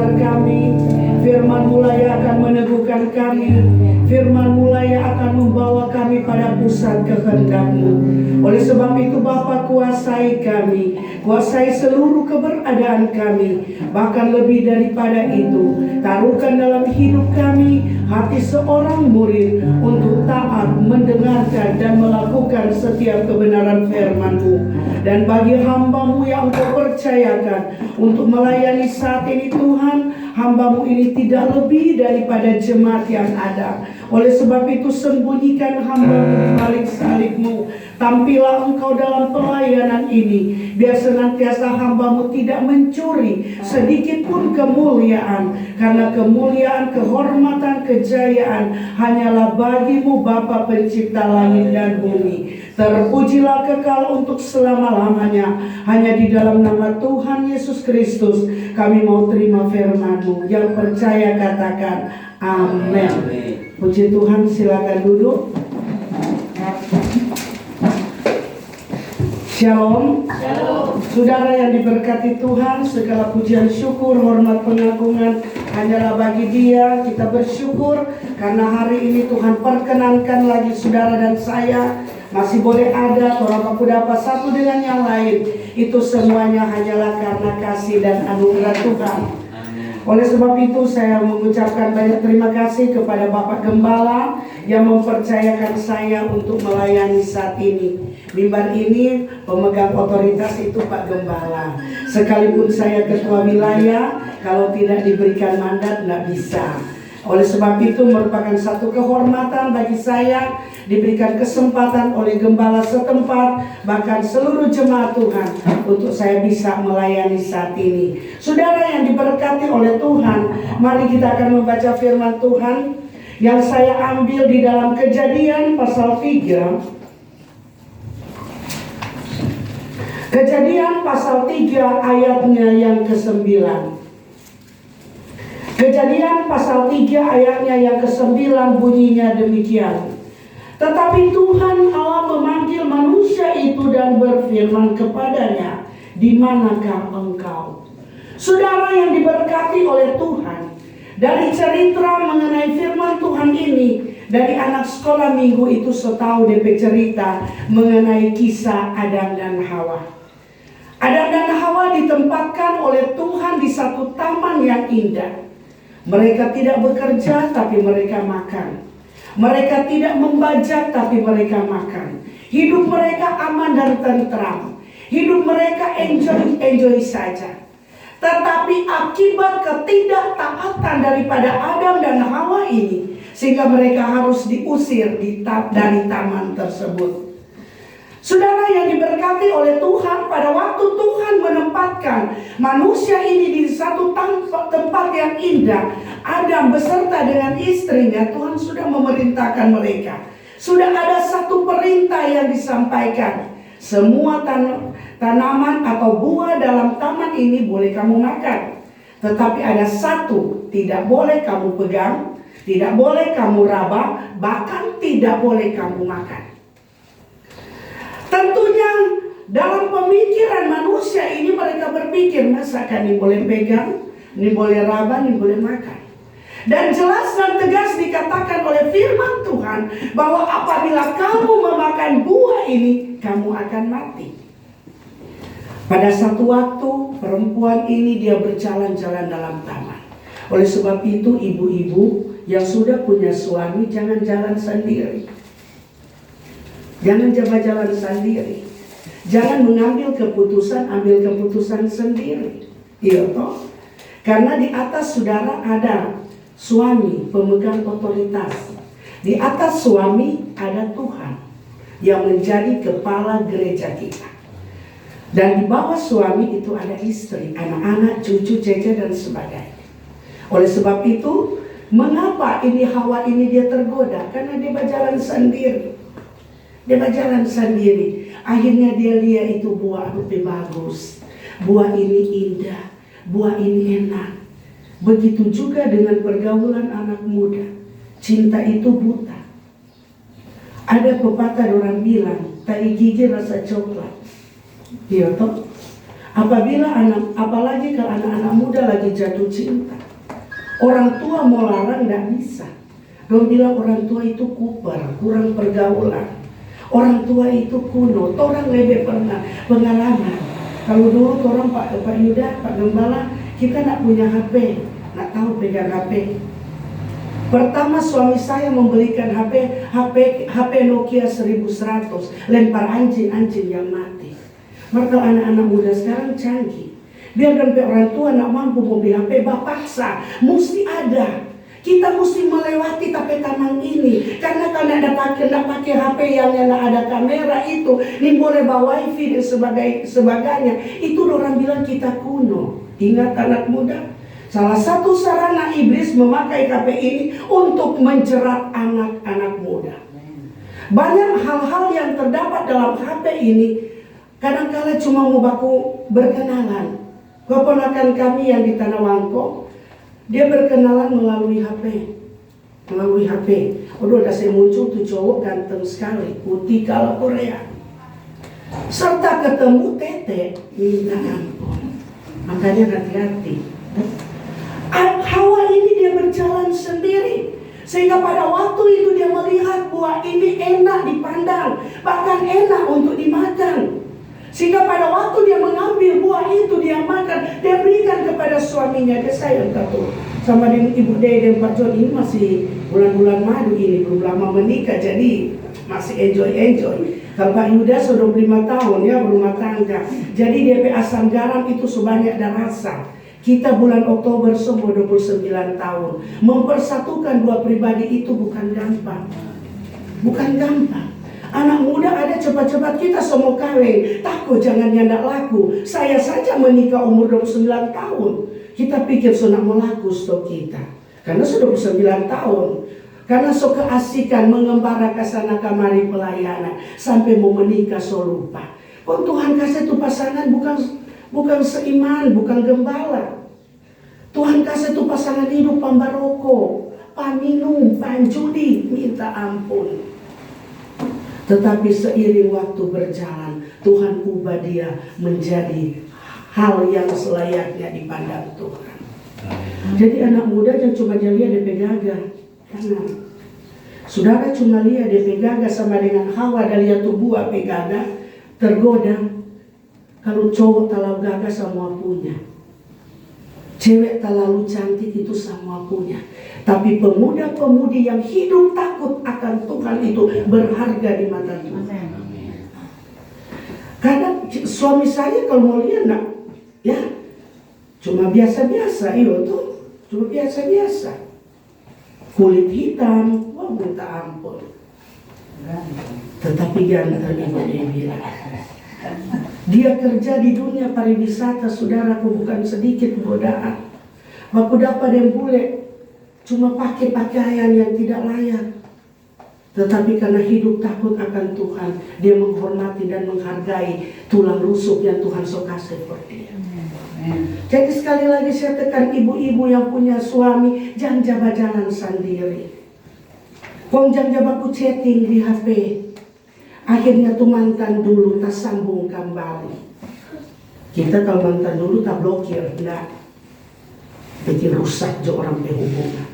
sekitar kami. Firman-Mu lah yang akan meneguhkan kami. Firman-Mu lah yang akan membawa kami pada pusat kehendak-Mu. Oleh sebab itu Bapa, kuasai kami, kuasai seluruh keberadaan kami. Bahkan lebih daripada itu, taruhkan dalam hidup kami hati seorang murid untuk taat, mendengarkan dan melakukan setiap kebenaran firman-Mu. Dan bagi hamba-Mu yang Engkau percayakan untuk melayani saat ini Tuhan, hamba-Mu ini tidak lebih daripada jemaat yang ada. Oleh sebab itu sembunyikan hamba-Mu di balik salib-Mu. Tampillah Engkau dalam pelayanan ini, biar senantiasa hamba-Mu tidak mencuri sedikit pun kemuliaan, karena kemuliaan, kehormatan, kejayaan hanyalah bagi-Mu Bapa Pencipta langit dan bumi. Terpujilah kekal untuk selama-lamanya. Hanya di dalam nama Tuhan Yesus Kristus kami mau terima firman-Mu. Yang percaya katakan amin. Puji Tuhan, silakan duduk. Shalom. Shalom. Saudara yang diberkati Tuhan, segala pujian, syukur, hormat, pengagungan hanyalah bagi Dia. Kita bersyukur karena hari ini Tuhan perkenankan lagi saudara dan saya masih boleh ada, orang apa satu dengan yang lain. Itu semuanya hanyalah karena kasih dan anugerah Tuhan. Oleh sebab itu saya mengucapkan banyak terima kasih kepada Bapak Gembala yang mempercayakan saya untuk melayani saat ini. Mimbar ini pemegang otoritas itu Pak Gembala. Sekalipun saya ketua wilayah, kalau tidak diberikan mandat tidak bisa. Oleh sebab itu merupakan satu kehormatan bagi saya diberikan kesempatan oleh gembala setempat, bahkan seluruh jemaat Tuhan, untuk saya bisa melayani saat ini. Saudara yang diberkati oleh Tuhan, mari kita akan membaca firman Tuhan yang saya ambil di dalam Kejadian pasal 3. Kejadian pasal 3 ayatnya yang ke-9. Kejadian pasal 3 ayatnya yang ke-9 bunyinya demikian. Tetapi Tuhan Allah memanggil manusia itu dan berfirman kepadanya, "Di manakah engkau?" Saudara yang diberkati oleh Tuhan, dari cerita mengenai firman Tuhan ini, dari anak sekolah minggu itu setahu DP cerita mengenai kisah Adam dan Hawa. Adam dan Hawa ditempatkan oleh Tuhan di satu taman yang indah. Mereka tidak bekerja tapi mereka makan. Mereka tidak membajak tapi mereka makan. Hidup mereka aman dan tentram. Hidup mereka enjoy saja. Tetapi akibat ketidaktaatan daripada Adam dan Hawa ini, sehingga mereka harus diusir dari taman tersebut. Saudara yang diberkati oleh Tuhan, pada waktu Tuhan menempatkan manusia ini di satu tempat yang indah, Adam beserta dengan istrinya, Tuhan sudah memerintahkan mereka. Sudah ada satu perintah yang disampaikan. Semua tanaman atau buah dalam taman ini boleh kamu makan. Tetapi ada satu tidak boleh kamu pegang, tidak boleh kamu raba, bahkan tidak boleh kamu makan. Tentunya dalam pemikiran manusia ini mereka berpikir, masakan ini boleh pegang, ini boleh raba, ini boleh makan. Dan jelas dan tegas dikatakan oleh firman Tuhan bahwa apabila kamu memakan buah ini, kamu akan mati. Pada satu waktu perempuan ini dia berjalan-jalan dalam taman. Oleh sebab itu ibu-ibu yang sudah punya suami jangan jalan sendiri. Jangan jalan sendiri. Jangan mengambil keputusan, ambil keputusan sendiri. Iya toh? Karena di atas saudara ada suami pemegang otoritas. Di atas suami ada Tuhan yang menjadi kepala gereja kita. Dan di bawah suami itu ada istri, anak-anak, cucu, cece dan sebagainya. Oleh sebab itu, mengapa ini Hawa ini dia tergoda? Karena dia berjalan sendiri. Dia berjalan sendiri. Akhirnya dia lihat itu buah lebih bagus. Buah ini indah. Buah ini enak. Begitu juga dengan pergaulan anak muda. Cinta itu buta. Ada pepatah orang bilang, tai gigi rasa coklat. Iya toh? Apalagi kalau anak-anak muda lagi jatuh cinta, orang tua mau larang nggak bisa. Dong bilang orang tua itu kuper, kurang pergaulan. Orang tua itu kuno, orang lebih pernah pengalaman. Kalau dulu orang Pak Yuda, Pak Gembala, kita nggak punya HP, nggak tahu pegang HP. Pertama suami saya membelikan HP Nokia 1100, lempar anjing yang mati. Maka anak-anak muda sekarang canggih. Biar orang tua nak mampu membeli HP, paksa, mesti ada. Kita mesti melewati taman ini, karena kalau nak pakai HP yang ada kamera itu, ini boleh bawa wifi dan sebagainya. Itu orang bilang kita kuno. Ingat anak muda? Salah satu sarana iblis memakai HP ini untuk menjerat anak-anak muda. Banyak hal-hal yang terdapat dalam HP ini, kadang-kala cuma mau baku berkenalan. Keponakan kami yang di Tanah Wangko, dia berkenalan melalui HP. Udah saya muncul tuh cowok ganteng sekali, putih kalau Korea. Serta ketemu Tete, minta ampun. Makanya hati-hati. Hawa ini dia berjalan sendiri, sehingga pada waktu itu dia melihat buah ini enak dipandang, bahkan enak untuk dimakan. Sehingga pada waktu dia mengambil buah itu, dia makan, dia berikan kepada suaminya. Dia sayang kata sama dengan Ibu Dede dan Pak John, ini masih bulan-bulan madu ini, belum lama menikah, jadi masih enjoy. Kalau Pak Yuda sudah 25 tahun ya berumah tangga, jadi DP asam garam itu sebanyak dan rasa. Kita bulan Oktober semua 29 tahun. Mempersatukan dua pribadi itu bukan gampang. Anak muda ada cepat-cepat kita semua kawin. Takut jangan nyandak laku. Saya saja menikah umur 29 tahun. Kita pikir sudah mau laku stok kita. Karena sudah 29 tahun. Karena so keasikan mengembara ke sana kemari pelayanan. Sampai mau menikah so lupa. Kok Tuhan kasih itu pasangan bukan seiman, bukan gembala. Tuhan kasih itu pasangan hidup pembaroko, paminum, panjudi, minta ampun. Tetapi seiring waktu berjalan, Tuhan ubah dia menjadi hal yang selayaknya dipandang Tuhan. Jadi anak muda yang cuma lihat DP gagah, jangan. Saudara cuma lihat DP gagah sama dengan Hawa dan lihat tubuh DP gagah, tergoda. Kalau cowok terlalu gagah semua punya, cewek terlalu cantik itu semua punya. Tapi pemuda-pemudi yang hidup takut akan Tuhan itu berharga di mata Tuhan. Karena suami saya kalau mau lihat ya cuma biasa-biasa, cuma biasa-biasa. Kulit hitam, wah minta ampun. Tetapi ganteng Ibu dia bilang. Dia kerja di dunia pariwisata, saudaraku, bukan sedikit godaan. Aku dapat yang bule cuma pakai pakaian yang tidak layak. Tetapi karena hidup takut akan Tuhan, dia menghormati dan menghargai tulang rusuk yang Tuhan so kasih for dia. Jadi sekali lagi saya tekan ibu-ibu yang punya suami, jangan jaga jalan sendiri. Kong jangan jaga ku chatting di HP. Akhirnya tuh mantan dulu tak sambung kembali. Kita kalau mantan dulu tak blokir, enggak. Bikin rusak jo orang berhubungan.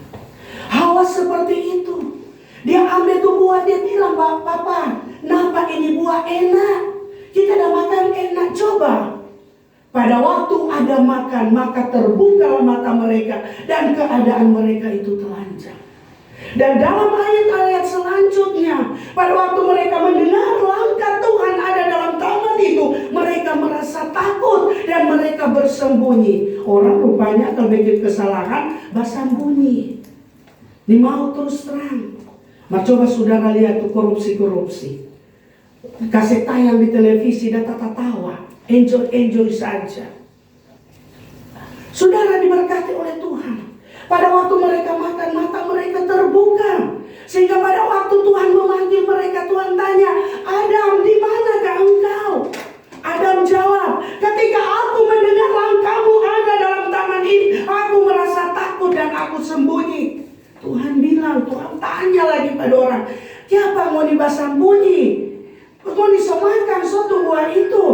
Hawa seperti itu. Dia ambil tuh buah, dia bilang, Papa, nampak ini buah enak. Kita dah makan enak, coba. Pada waktu ada makan, maka terbuka mata mereka dan keadaan mereka itu telanjang. Dan dalam ayat-ayat selanjutnya, pada waktu mereka mendengar langkah Tuhan ada dalam taman itu, mereka merasa takut dan mereka bersembunyi. Orang rupanya kalau bikin kesalahan, bersembunyi. Ini mau terus terang. Coba saudara lihat tuh korupsi. Kasih tayang di televisi dan tawa. Enjoy saja. Saudara diberkati oleh Tuhan. Pada waktu mereka makan, mata mereka terbuka. Sehingga pada waktu Tuhan memanggil mereka, Tuhan tanya, Adam, di manakah engkau? Adam jawab, ketika aku mendengar langkahmu ada dalam taman ini, aku merasa takut dan aku sembunyi. Tuhan bilang, Tuhan tanya lagi pada orang, siapa mau sembunyi? Mau disemakan suatu buah itu?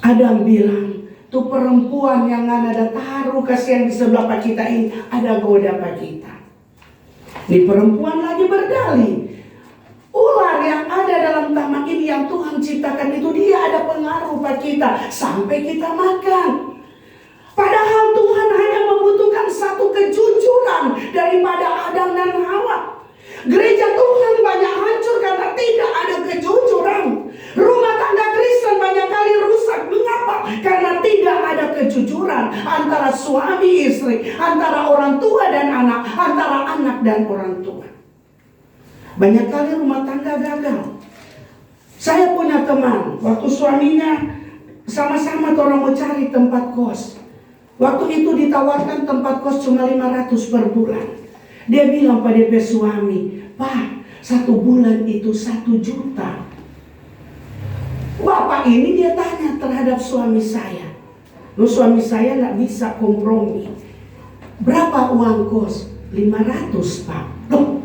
Ada bilang, tuh perempuan yang ada taruh kasihan di sebelah pak kita ini, ada goda pak kita. Ini perempuan lagi berdalih, ular yang ada dalam taman ini yang Tuhan ciptakan itu dia ada pengaruh pak kita sampai kita makan. Padahal Tuhan hanya membutuhkan satu kejujuran daripada Adam dan Hawa. Gereja Tuhan banyak hancur karena tidak ada kejujuran. Rumah tangga Kristen banyak kali rusak. Mengapa? Karena tidak ada kejujuran antara suami istri, antara orang tua dan anak, antara anak dan orang tua. Banyak kali rumah tangga gagal. Saya punya teman, waktu suaminya sama-sama orang mau cari tempat kos. Waktu itu ditawarkan tempat kos cuma 500 per bulan. Dia bilang pada DP suami, Pak, 1 bulan itu 1 juta. Bapak ini dia tanya terhadap suami saya. Loh, suami saya gak bisa kompromi. Berapa uang kos? 500 Pak. Loh,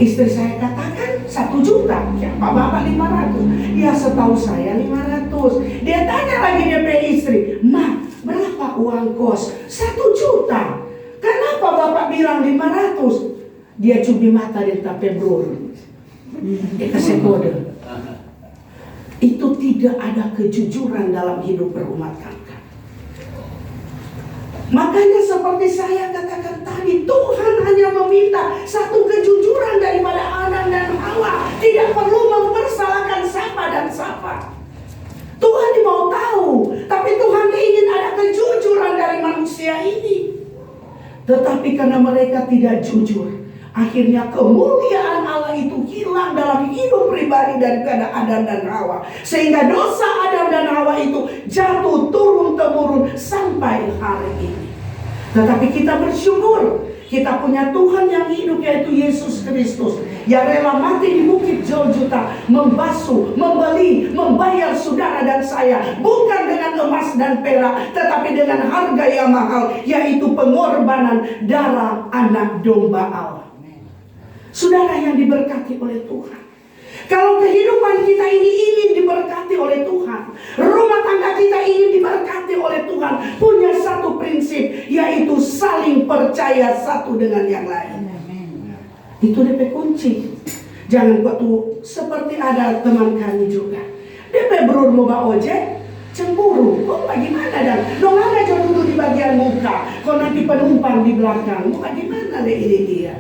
istri saya katakan 1 juta. Ya Pak, Bapak 500. Ya setahu saya 500. Dia tanya lagi DP istri, Ma, berapa uang kos? 1 juta. Kenapa Bapak bilang 500? Dia cubit mata dan tape bro. Dia kasih kode. Itu tidak ada kejujuran dalam hidup berumah tangga. Makanya seperti saya katakan tadi, Tuhan hanya meminta satu kejujuran daripada Adam dan Hawa. Tidak perlu mempersalahkan siapa dan siapa. Tuhan mau tahu, tapi Tuhan ingin ada kejujuran dari manusia ini. Tetapi karena mereka tidak jujur, akhirnya kemuliaan Allah itu hilang dalam hidup pribadi daripada Adam dan Hawa. Sehingga dosa Adam dan Hawa itu jatuh turun-temurun sampai hari ini. Tetapi kita bersyukur, kita punya Tuhan yang hidup, yaitu Yesus Kristus, yang rela mati di bukit Golgota, membasuh, membeli, membayar saudara dan saya, bukan dengan emas dan perak, tetapi dengan harga yang mahal, yaitu pengorbanan darah anak domba Allah. Saudara yang diberkati oleh Tuhan, kalau kehidupan kita ini ingin diberkati oleh Tuhan, rumah tangga kita ingin diberkati oleh Tuhan, punya satu prinsip, yaitu saling percaya satu dengan yang lain. Itu DP kunci. Jangan waktu seperti ada teman kami juga, DP bro mau bawa ojek, cemburu. Kok bagaimana dan dong ada duduk di bagian muka, kok nanti penumpang di belakang, mau bagaimana deh ini dia.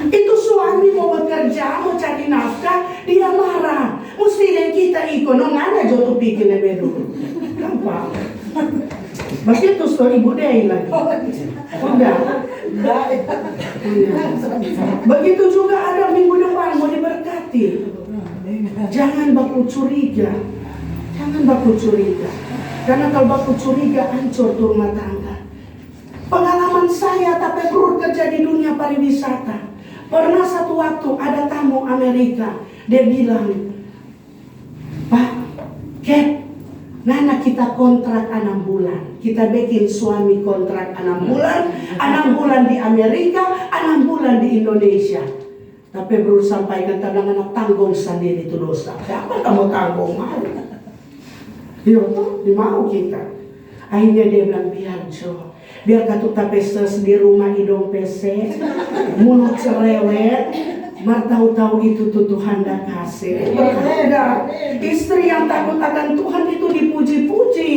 Itu suami mau bekerja, mau cari nafkah, dia marah. Mesti yang kita ikut, nong ada jodoh pikir lebih dulu. Gampang. Begitu story ibu Dei lagi. Udah. Begitu juga ada minggu depan mau diberkati. Jangan baku curiga. Jangan baku curiga. Karena kalau baku curiga hancur tuh rumah tangga. Pengalaman saya tapi perlu kerja di dunia pariwisata. Pernah satu waktu ada tamu Amerika, dia bilang, Pak, Ken, Nana kita kontrak 6 bulan. Kita bikin suami kontrak 6 bulan, 6 bulan di Amerika, 6 bulan di Indonesia. Tapi baru sampaikan kadang-kadang tanggung sendiri itu dosa. Siapa kamu tanggung? Mau? Iya tuh, dimau kita. Akhirnya dia bilang, biar Jo. Biar katu tapes di rumah hidung pesek, mulut cerewet, mar tahu-tahu itu tuh Tuhan dah kasih. Berbeda. Istri yang takut akan Tuhan itu dipuji-puji.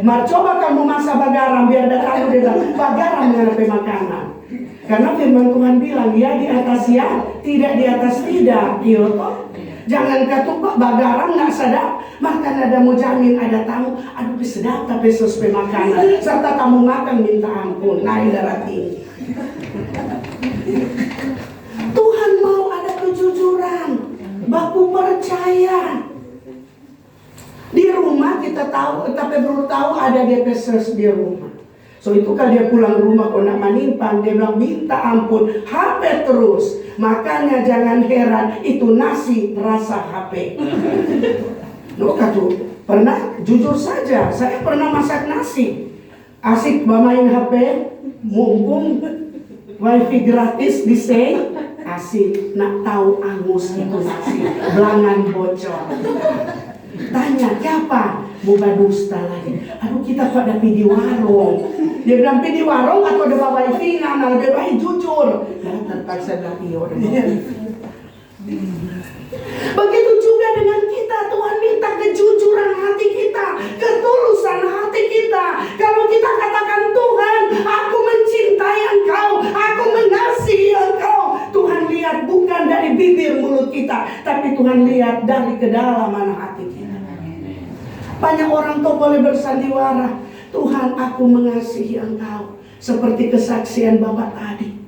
Mar coba kamu masak bagaram biar dah tahu dia bilang bagaram dengan makanan. Karena firman Tuhan bilang ya di atas ya, tidak di atas tidak. Iya toh. Jangan kata kok bagaram nggak sedap, makan ada mau jamin ada tamu, aduh sedap tapi sesuai makanan, serta kamu makan minta ampun, naik darah tinggi. Tuhan mau ada kejujuran, baku percaya. Di rumah kita tahu, tapi baru tahu ada DP di rumah. So itu kalau dia pulang rumah kok nak manimpang, dia bilang minta ampun, HP terus. Makanya jangan heran itu nasi rasa HP. Loh katu, pernah jujur saja, saya pernah masak nasi. Asik bermain HP, mumpung wifi gratis di say, asik nak tahu angus itu nasi, belangan bocor. Tanya siapa? buka dusta lagi. Aduh, kita kok ada di warung. Dia bilang di warung atau ada bawa vina, nah lebih baik jujur. Ya terpaksa lagi orang. Begitu juga dengan kita, Tuhan minta kejujuran hati kita, ketulusan hati kita. Kalau kita katakan, Tuhan, aku mencintai Engkau, aku mengasihi Engkau, Tuhan lihat bukan dari bibir mulut kita, tapi Tuhan lihat dari kedalaman hati kita. Banyak orang tuh boleh bersandiwara, Tuhan, aku mengasihi Engkau, seperti kesaksian Bapak tadi.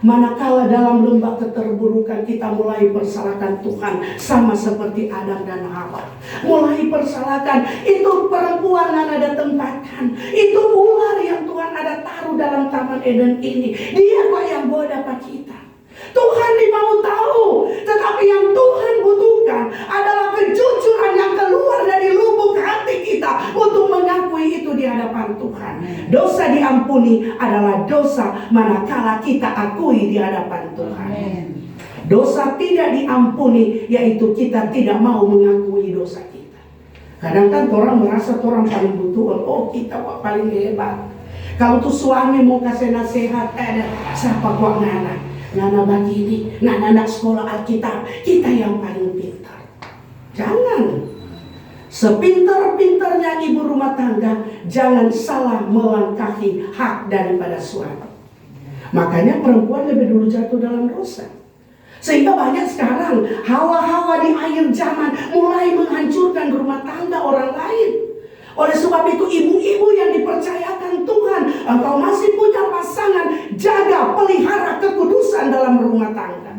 Manakala dalam lembah keterburukan kita mulai persalahkan Tuhan, sama seperti Adam dan Hawa. Mulai persalahkan, itu perempuan yang ada tempatkan, itu ular yang Tuhan ada taruh dalam Taman Eden ini. Dia kok yang goda Pak kita. Tuhan mau tahu, tetapi yang Tuhan butuhkan adalah kejujuran yang keluar dari lubuk hati kita untuk mengakui itu di hadapan Tuhan. Dosa diampuni adalah dosa manakala kita akui di hadapan Tuhan. Dosa tidak diampuni yaitu kita tidak mau mengakui dosa kita. Kadang kan orang merasa orang paling butuh, oh kita kok paling hebat. Kalau tuh suami mau kasih nasihat, ada siapa kok Nana begini, Nana nak sekolah Alkitab, kita yang paling pintar. Jangan. Sepintar-pintarnya ibu rumah tangga, jangan salah melangkahi hak daripada suami. Makanya perempuan lebih dulu jatuh dalam dosa. Sehingga banyak sekarang hawa-hawa di akhir zaman mulai menghancurkan rumah tangga orang lain. Oleh sebab itu ibu-ibu yang dipercayakan Tuhan, engkau masih punya pasangan, jaga, pelihara kekudusan dalam rumah tangga.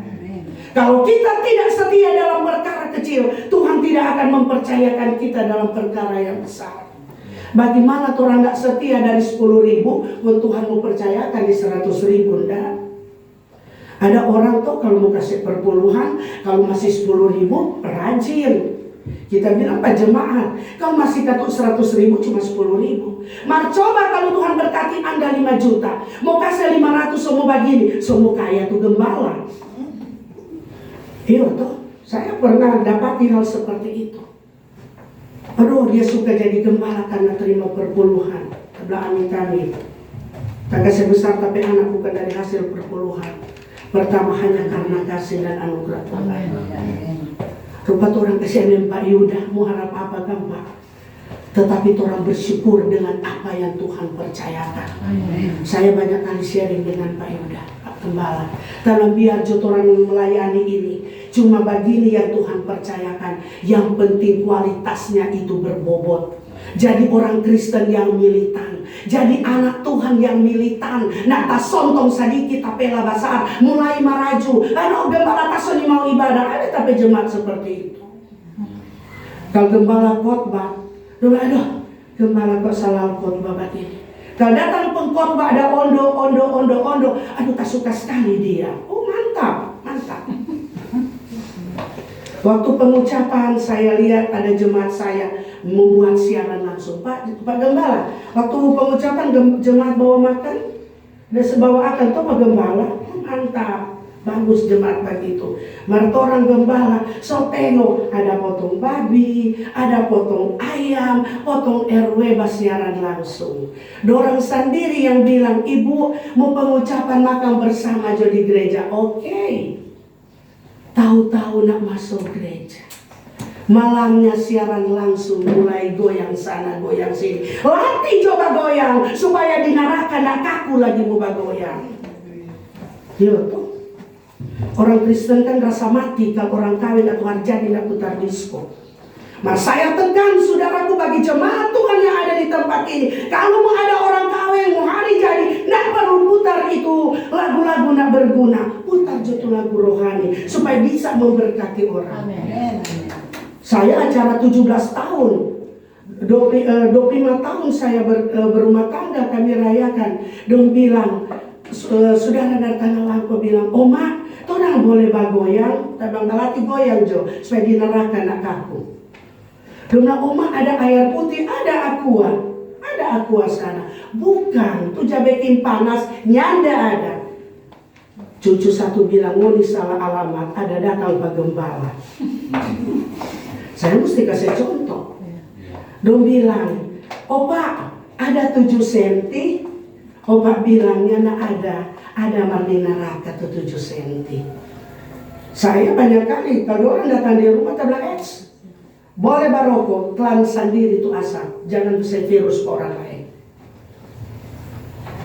Kalau kita tidak setia dalam perkara kecil, Tuhan tidak akan mempercayakan kita dalam perkara yang besar. Bagaimana orang gak setia dari 10.000, Tuhan mau percayakan di 100.000, enggak? Ada orang tuh kalau mau kasih perpuluhan, kalau masih 10.000, rajin. Kita bilang Pak jemaat, kalau masih datuk 100.000 cuma 10.000. Mari coba kalau Tuhan berkati Anda 5 juta, mau kasih 500 semua begini, semua kaya tuh gembala. Iya toh, saya pernah dapati hal seperti itu. Aduh, dia suka jadi gembala karena terima perpuluhan. Sebelah kami, tak kasih besar tapi anak bukan dari hasil perpuluhan. Pertama hanya karena kasih dan anugerah Tuhan. Rupa orang kesian Pak Yuda, mau harap apa kan Pak? Tetapi orang bersyukur dengan apa yang Tuhan percayakan. Saya banyak kali sharing dengan Pak Yuda, Pak Gembala. Dalam biar orang melayani ini, cuma begini yang Tuhan percayakan. Yang penting kualitasnya itu berbobot. Jadi orang Kristen yang militan, jadi anak Tuhan yang militan. Nak tak sontong sedikit tapi lah besar, mulai maraju. Aduh gembala tak soni mau ibadah, ada tapi jemaat seperti itu. Kalau gembala khotbah, aduh gembala kok salah khotbah begini. Kalau datang pengkhotbah ada ondo, aduh tak suka sekali dia. Oh mantap. Waktu pengucapan saya lihat ada jemaat saya membuat siaran langsung. Pak Gembala, waktu pengucapan jemaat bawa makan, ada sebawa akan tuh Pak Gembala, mantap, bagus jemaat begitu. Mereka orang Gembala, so tengok ada potong babi, ada potong ayam, potong RW siaran langsung. Dorang sendiri yang bilang, ibu mau pengucapan makan bersama jadi gereja, oke. Tahu-tahu nak masuk gereja, malamnya siaran langsung mulai goyang sana goyang sini. Latih coba goyang supaya di neraka nak kaku lagi mau goyang. Yo tuh orang Kristen kan rasa mati kalau orang kawin atau jadi nak putar disko. Mas saya tekan saudaraku bagi jemaat Tuhan yang ada di tempat ini. Kalau mau ada orang kawin, mau hari jadi, nak perlu putar itu lagu-lagu nak berguna. Putar jatuh lagu rohani supaya bisa memberkati orang. Amen. Saya acara 17 tahun, 25 tahun saya berumah tangga kami rayakan. Dong bilang, saudara dari tanah langko bilang, Oma, orang boleh bagoyang, tabang kalati goyang jo, supaya di neraka nak kaku. Dona Oma ada air putih, ada aqua sana. Bukan, tuh jabekin panas, nyanda ada. Cucu satu bilang, oh ini salah alamat, ada datang Pak Gembala. Saya mesti kasih contoh. Dong bilang, "Opa, ada 7 senti." Opa bilangnya, "Nah ada mandi neraka tuh 7 senti." Saya banyak kali kalau orang datang di rumah tak bilang, boleh barokok, telan sendiri itu asap, jangan bisa virus ke orang lain.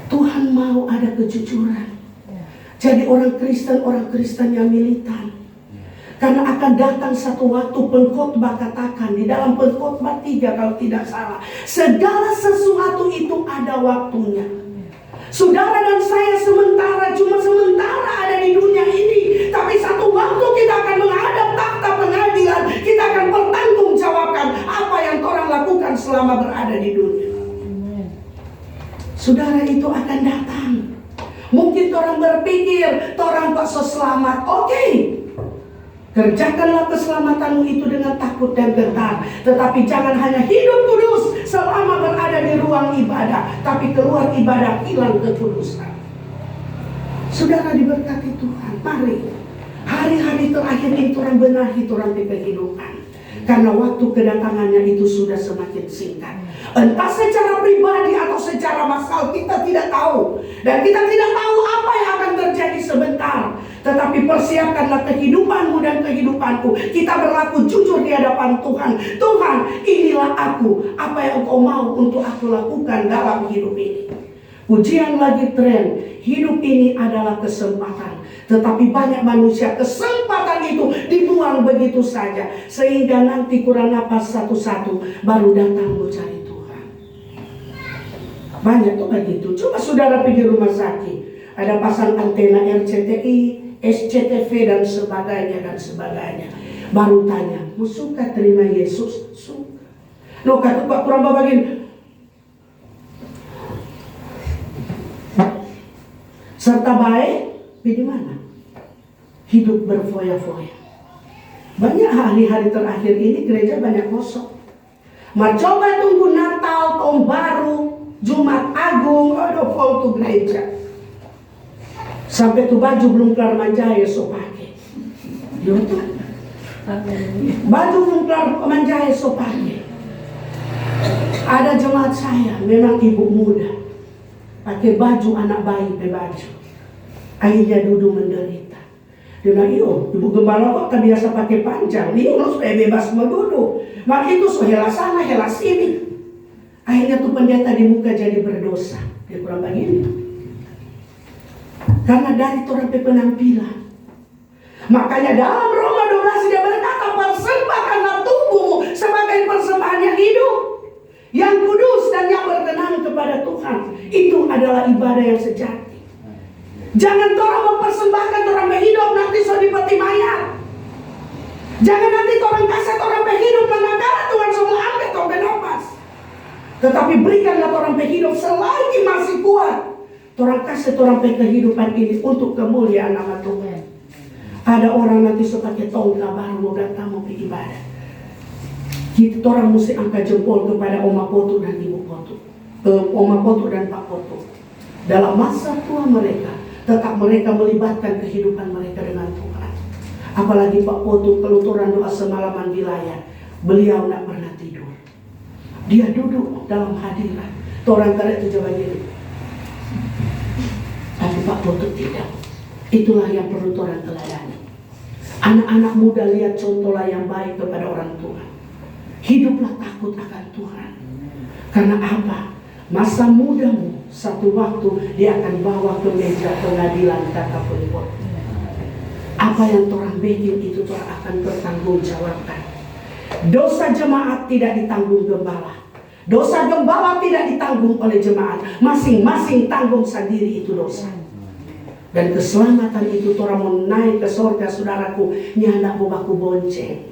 Tuhan mau ada kejujuran. Jadi orang Kristen yang militan. Karena akan datang satu waktu, pengkhotbah katakan di dalam Pengkhotbah 3 kalau tidak salah, segala sesuatu itu ada waktunya. Saudara dan saya cuma sementara ada di dunia ini, tapi satu waktu kita akan menghadap takhta pengadilan. Kita akan bertanggungjawabkan apa yang orang lakukan selama berada di dunia. Saudara, itu akan datang. Mungkin orang berpikir, orang kok selamat. Oke. Kerjakanlah keselamatanmu itu dengan takut dan gentar. Tetapi jangan hanya hidup kudus selama berada di ruang ibadah, tapi keluar ibadah hilang kekudusan. Saudara diberkati Tuhan. Mari hari-hari terakhir itu orang benahi orang kehidupan. Karena waktu kedatangannya itu sudah semakin singkat. Entah secara pribadi atau secara massal kita tidak tahu. Dan kita tidak tahu apa yang akan terjadi sebentar. Tetapi persiapkanlah kehidupanmu dan kehidupanku. Kita berlaku jujur di hadapan Tuhan. Tuhan, inilah aku. Apa yang Engkau mau untuk aku lakukan dalam hidup ini. Pujian lagi tren. Hidup ini adalah kesempatan. Tetapi banyak manusia kesempatan itu dibuang begitu saja. Sehingga nanti kurang napas satu-satu baru datang mencari Tuhan. Banyak tuh begitu. Coba saudara pergi rumah sakit. Ada pasang antena RCTI, SCTV dan sebagainya. Baru tanya, "Mu suka terima Yesus?" Suka. Loh kata Pak kurang babagin. Serta baik, di mana? Hidup berfoya-foya. Banyak hari-hari terakhir ini gereja banyak kosong. Coba tunggu Natal, Tahun Baru, Jumat Agung, aduh fall to gereja. Sampai tuh baju belum kelar manjaya so pakai. Baju belum kelar manjaya so pakai. Ada jemaat saya, memang ibu muda, pakai baju anak bayi bebaju. Akhirnya duduk menderita. Dia bilang, "Iyo, ibu gembala kok tak biasa pakai panjang. Iyo, supaya bebas mau duduk. Maka itu so hela sana, hela sini." Akhirnya tuh pendeta di muka jadi berdosa. Dia kurang begini. Karena dari orang penampilan. Makanya dalam Roma 12 dia berkata, "Persembahkanlah tubuhmu sebagai persembahan yang hidup, yang kudus dan yang berkenan kepada Tuhan." Itu adalah ibadah yang sejati. Jangan orang mempersembahkan orang berhidup nanti so dipeti mayat. Jangan nanti orang kasih orang berhidup manakala Tuhan semua ambil orang bernafas. Tetapi berikanlah orang berhidup selagi masih kuat. Orang kasih orang kehidupan ini untuk kemuliaan nama Tuhan. Ada orang nanti sebagai tongkat baru mau datang mau pergi ibadah. Kita orang mesti angkat jempol kepada Oma Poto dan Ibu Poto, Oma Poto dan Pak Poto. Dalam masa tua mereka, tetap mereka melibatkan kehidupan mereka dengan Tuhan. Apalagi Pak Poto keluturan doa semalaman di layar, beliau tidak pernah tidur. Dia duduk dalam hadirat. Orang tarik itu coba gini. Tapi Pak Poto tidak. Itulah yang perlu orang teladani. Anak-anak muda lihat contohlah yang baik kepada orang tua. Hiduplah takut akan Tuhan. Karena apa? Masa mudamu satu waktu dia akan bawa ke meja pengadilan kata peliput. Apa yang orang bikin itu orang akan bertanggungjawabkan. Dosa jemaat tidak ditanggung gembala. Dosa gembala tidak ditanggung oleh jemaat. Masing-masing tanggung sendiri itu dosa. Dan keselamatan itu orang mau naik ke surga, saudaraku, nyandak baku bonceng.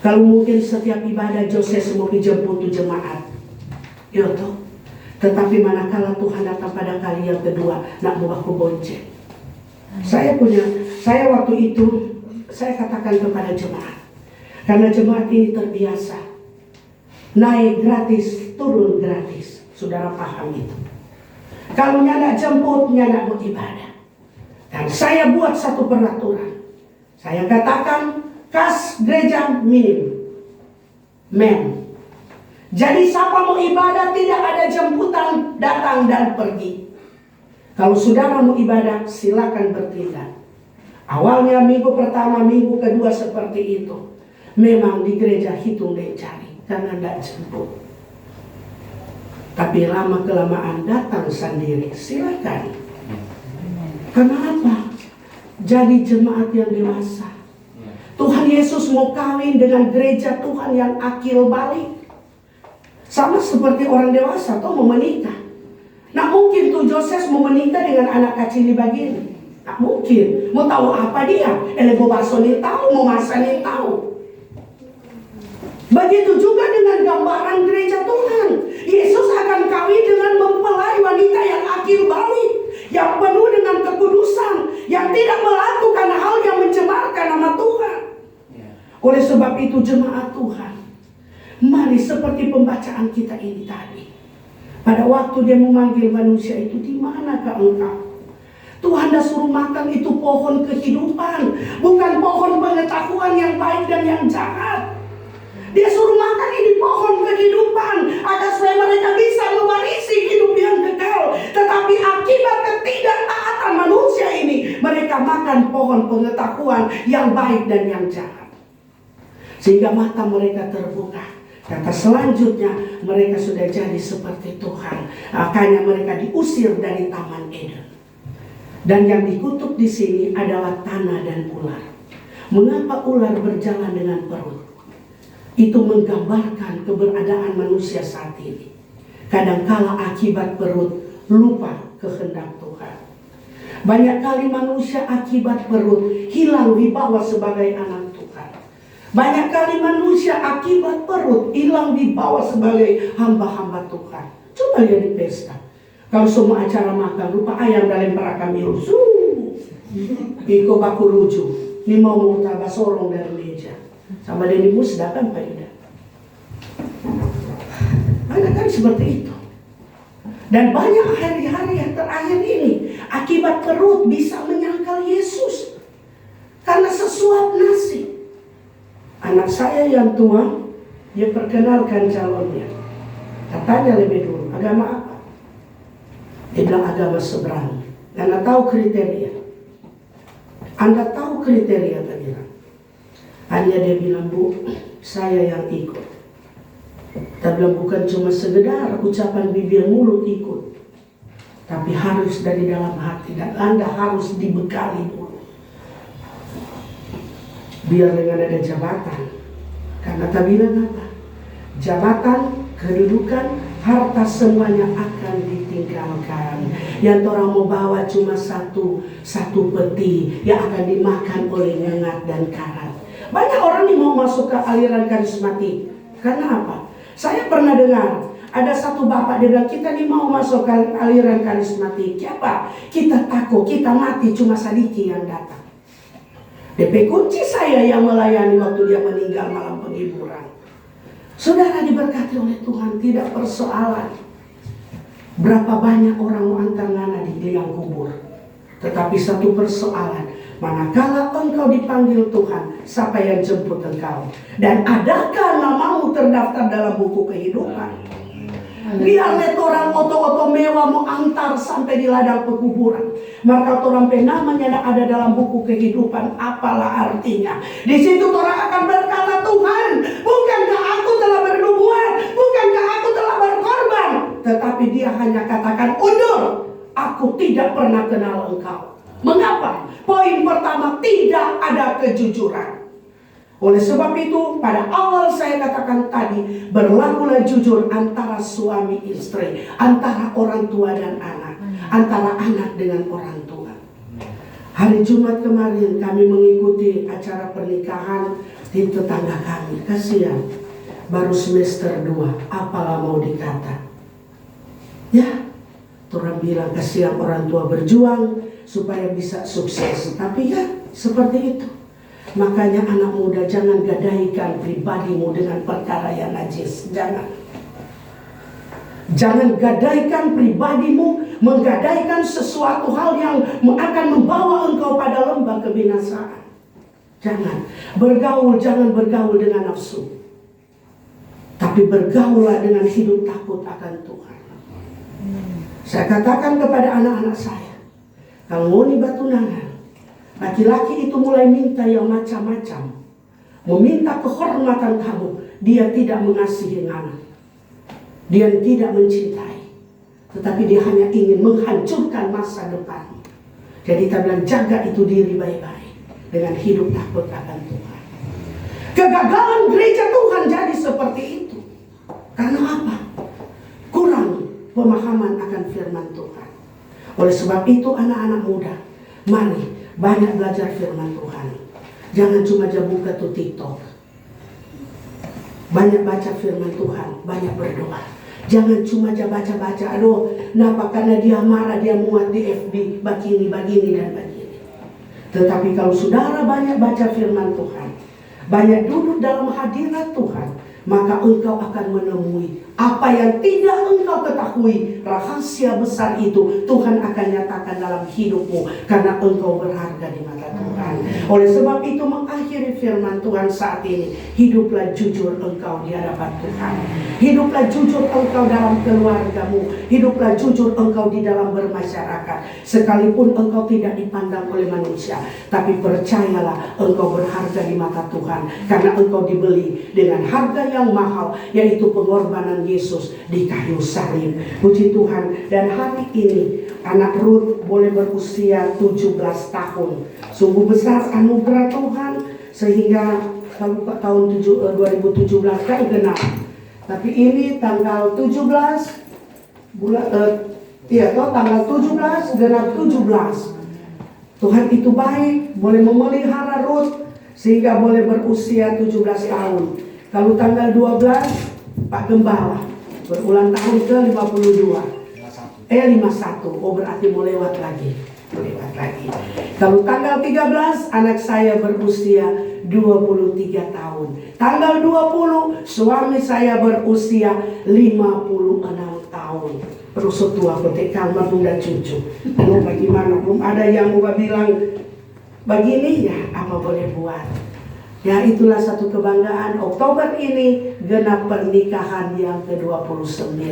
Kalau mungkin setiap ibadah Joses mau dijemput tuh jemaat. Ya toh. Tetapi manakala Tuhan datang pada kali yang kedua, nak baku bonceng. Saya waktu itu saya katakan kepada jemaat. Karena jemaat ini terbiasa naik gratis, turun gratis. Saudara paham itu. Kalau nyandak jemput, nyandak mau ibadah. Dan saya buat satu peraturan. Saya katakan kas gereja minim. Men. Jadi siapa mau ibadah tidak ada jemputan datang dan pergi. Kalau saudara mau ibadah silakan bertindak. Awalnya minggu pertama, minggu kedua seperti itu. Memang di gereja hitung dan cari karena tidak jemput. Tapi lama kelamaan datang sendiri, silakan. Kenapa? Jadi jemaat yang dewasa. Tuhan Yesus mau kawin dengan gereja Tuhan yang akil balik. Sama seperti orang dewasa atau mau menikah. Nah mungkin tuh Joses mau menikah dengan anak kecil di bagian. Nah mungkin. Mau tahu apa dia? Mau bakso nih tahu, mau masak nih tahu. Begitu juga dengan gambaran gereja Tuhan. Yesus akan kawin dengan mempelai wanita yang akil balik, yang penuh dengan kekudusan, yang tidak melakukan hal yang mencemarkan nama Tuhan. Oleh sebab itu jemaat Tuhan, mari seperti pembacaan kita ini tadi. Pada waktu dia memanggil manusia itu, di manakah engkau? Tuhan dah suruh makan itu pohon kehidupan, bukan pohon pengetahuan yang baik dan yang jahat. Dia suruh makan ini pohon kehidupan agar supaya mereka bisa mewarisi hidup yang kekal. Tetapi akibat ketidaktaatan manusia ini, mereka makan pohon pengetahuan yang baik dan yang jahat. Sehingga mata mereka terbuka. Kata selanjutnya mereka sudah jadi seperti Tuhan. Makanya mereka diusir dari Taman Eden. Dan yang dikutuk di sini adalah tanah dan ular. Mengapa ular berjalan dengan perut? Itu menggambarkan keberadaan manusia saat ini. Kadangkala akibat perut lupa kehendak Tuhan. Banyak kali manusia akibat perut hilang dibawa sebagai anak Tuhan. Banyak kali manusia akibat perut hilang dibawa sebagai hamba-hamba Tuhan. Coba lihat di pesta. Kalau semua acara makan lupa ayam dalam peraka milu. Iko baku lucu. Ini mau tabah sorong dari meja. Sama Deni Musda kan Pak Yuda. Banyak kan seperti itu. Dan banyak hari-hari yang terakhir ini akibat perut bisa menyangkal Yesus karena sesuap nasi. Anak saya yang tua, dia perkenalkan calonnya. Katanya lebih dulu, agama apa? Dia bilang agama seberang. Anda tahu kriteria. Anda tahu kriteria tadi. Hanya dia bilang, Bu, saya yang ikut. Kita bilang bukan cuma sekedar ucapan bibir mulut ikut, tapi harus dari dalam hati. Dan Anda harus dibekali dulu. Biar dengan ada jabatan. Karena tak bilang apa? Jabatan, kedudukan, harta semuanya akan ditinggalkan. Yang orang mau bawa cuma satu peti yang akan dimakan oleh nyengat dan karat. Banyak orang yang mau masuk ke aliran karismatik. Karena apa? Saya pernah dengar ada satu bapak dia bilang kita nih mau masuk ke aliran karismatik. Apa? Kita takut kita mati cuma sedikit yang datang. DP kunci saya yang melayani waktu dia meninggal malam penghiburan. Saudara diberkati oleh Tuhan, tidak persoalan berapa banyak orang mau antar ngana di liang kubur. Tetapi satu persoalan, manakala engkau dipanggil Tuhan, siapa yang jemput engkau? Dan adakah namamu terdaftar dalam buku kehidupan? Biar lihat orang oto-oto mewah mau antar sampai di ladang pekuburan, maka orang namanya ada dalam buku kehidupan, apalah artinya? Di situ orang akan berkata, Tuhan, bukankah aku telah bernubuat, bukankah aku telah berkorban? Tetapi dia hanya katakan, undur, aku tidak pernah kenal engkau. Mengapa? Poin pertama, tidak ada kejujuran. Oleh sebab itu, pada awal saya katakan tadi, berlakulah jujur antara suami istri, antara orang tua dan anak, antara anak dengan orang tua. Hari Jumat kemarin kami mengikuti acara pernikahan di tetangga kami. Kasihan, baru semester 2, apalah mau dikata. Ya, orang bilang kasihan orang tua berjuang supaya bisa sukses. Tapi ya, seperti itu. Makanya anak muda jangan gadaikan pribadimu dengan perkara yang najis. Jangan. Jangan gadaikan pribadimu, menggadaikan sesuatu hal yang akan membawa engkau pada lembah kebinasaan. Jangan. Bergaul, jangan bergaul dengan nafsu. Tapi Tapi bergaulah dengan hidup takut akan Tuhan. Saya katakan kepada anak-anak saya, kalau mau bertunangan, laki-laki itu mulai minta yang macam-macam, meminta kehormatan kamu, dia tidak mengasihi anak, dia tidak mencintai, tetapi dia hanya ingin menghancurkan masa depan. Jadi kita bilang jaga itu diri baik-baik dengan hidup takut akan Tuhan. Kegagalan gereja Tuhan jadi seperti itu. Karena apa? Kurang pemahaman akan firman Tuhan. Oleh sebab itu anak-anak muda, mari banyak belajar firman Tuhan. Jangan cuma buka tuh TikTok. Banyak baca firman Tuhan, banyak berdoa. Jangan cuma baca-baca, aduh, kenapa? Karena dia marah, dia muat di FB, begini dan begini. Tetapi kalau saudara banyak baca firman Tuhan, banyak duduk dalam hadirat Tuhan, maka engkau akan menemui apa yang tidak engkau ketahui. Rahasia besar itu Tuhan akan nyatakan dalam hidupmu, karena engkau berharga di mata Tuhan. Oleh sebab itu mengakhiri firman Tuhan saat ini, hiduplah jujur engkau di hadapan Tuhan. Hiduplah jujur engkau dalam keluargamu. Hiduplah jujur engkau di dalam bermasyarakat. Sekalipun engkau tidak dipandang oleh manusia, tapi percayalah engkau berharga di mata Tuhan, karena engkau dibeli dengan harga yang mahal, yaitu pengorbanan Yesus di kayu salib. Puji Tuhan. Dan hari ini anak Ruth boleh berusia 17 tahun. Sungguh besar anugerah Tuhan, sehingga tahun 2017 kan genap. Tapi ini tanggal 17 bulan tanggal 17 genap 17. Tuhan itu baik, boleh memelihara Ruth sehingga boleh berusia 17 tahun. Kalau tanggal 12 Pak Gembala berulang tahun ke 51. Oh, berarti mau lewat lagi. Kalau tanggal 13 anak saya berusia 23 tahun. Tanggal 20 suami saya berusia 56 tahun. Terus tua ketika bunda cucu. Mau bagaimana? Belum ada yang mau bilang begini, ya apa boleh buat. Ya itulah satu kebanggaan. Oktober ini genap pernikahan yang ke-29.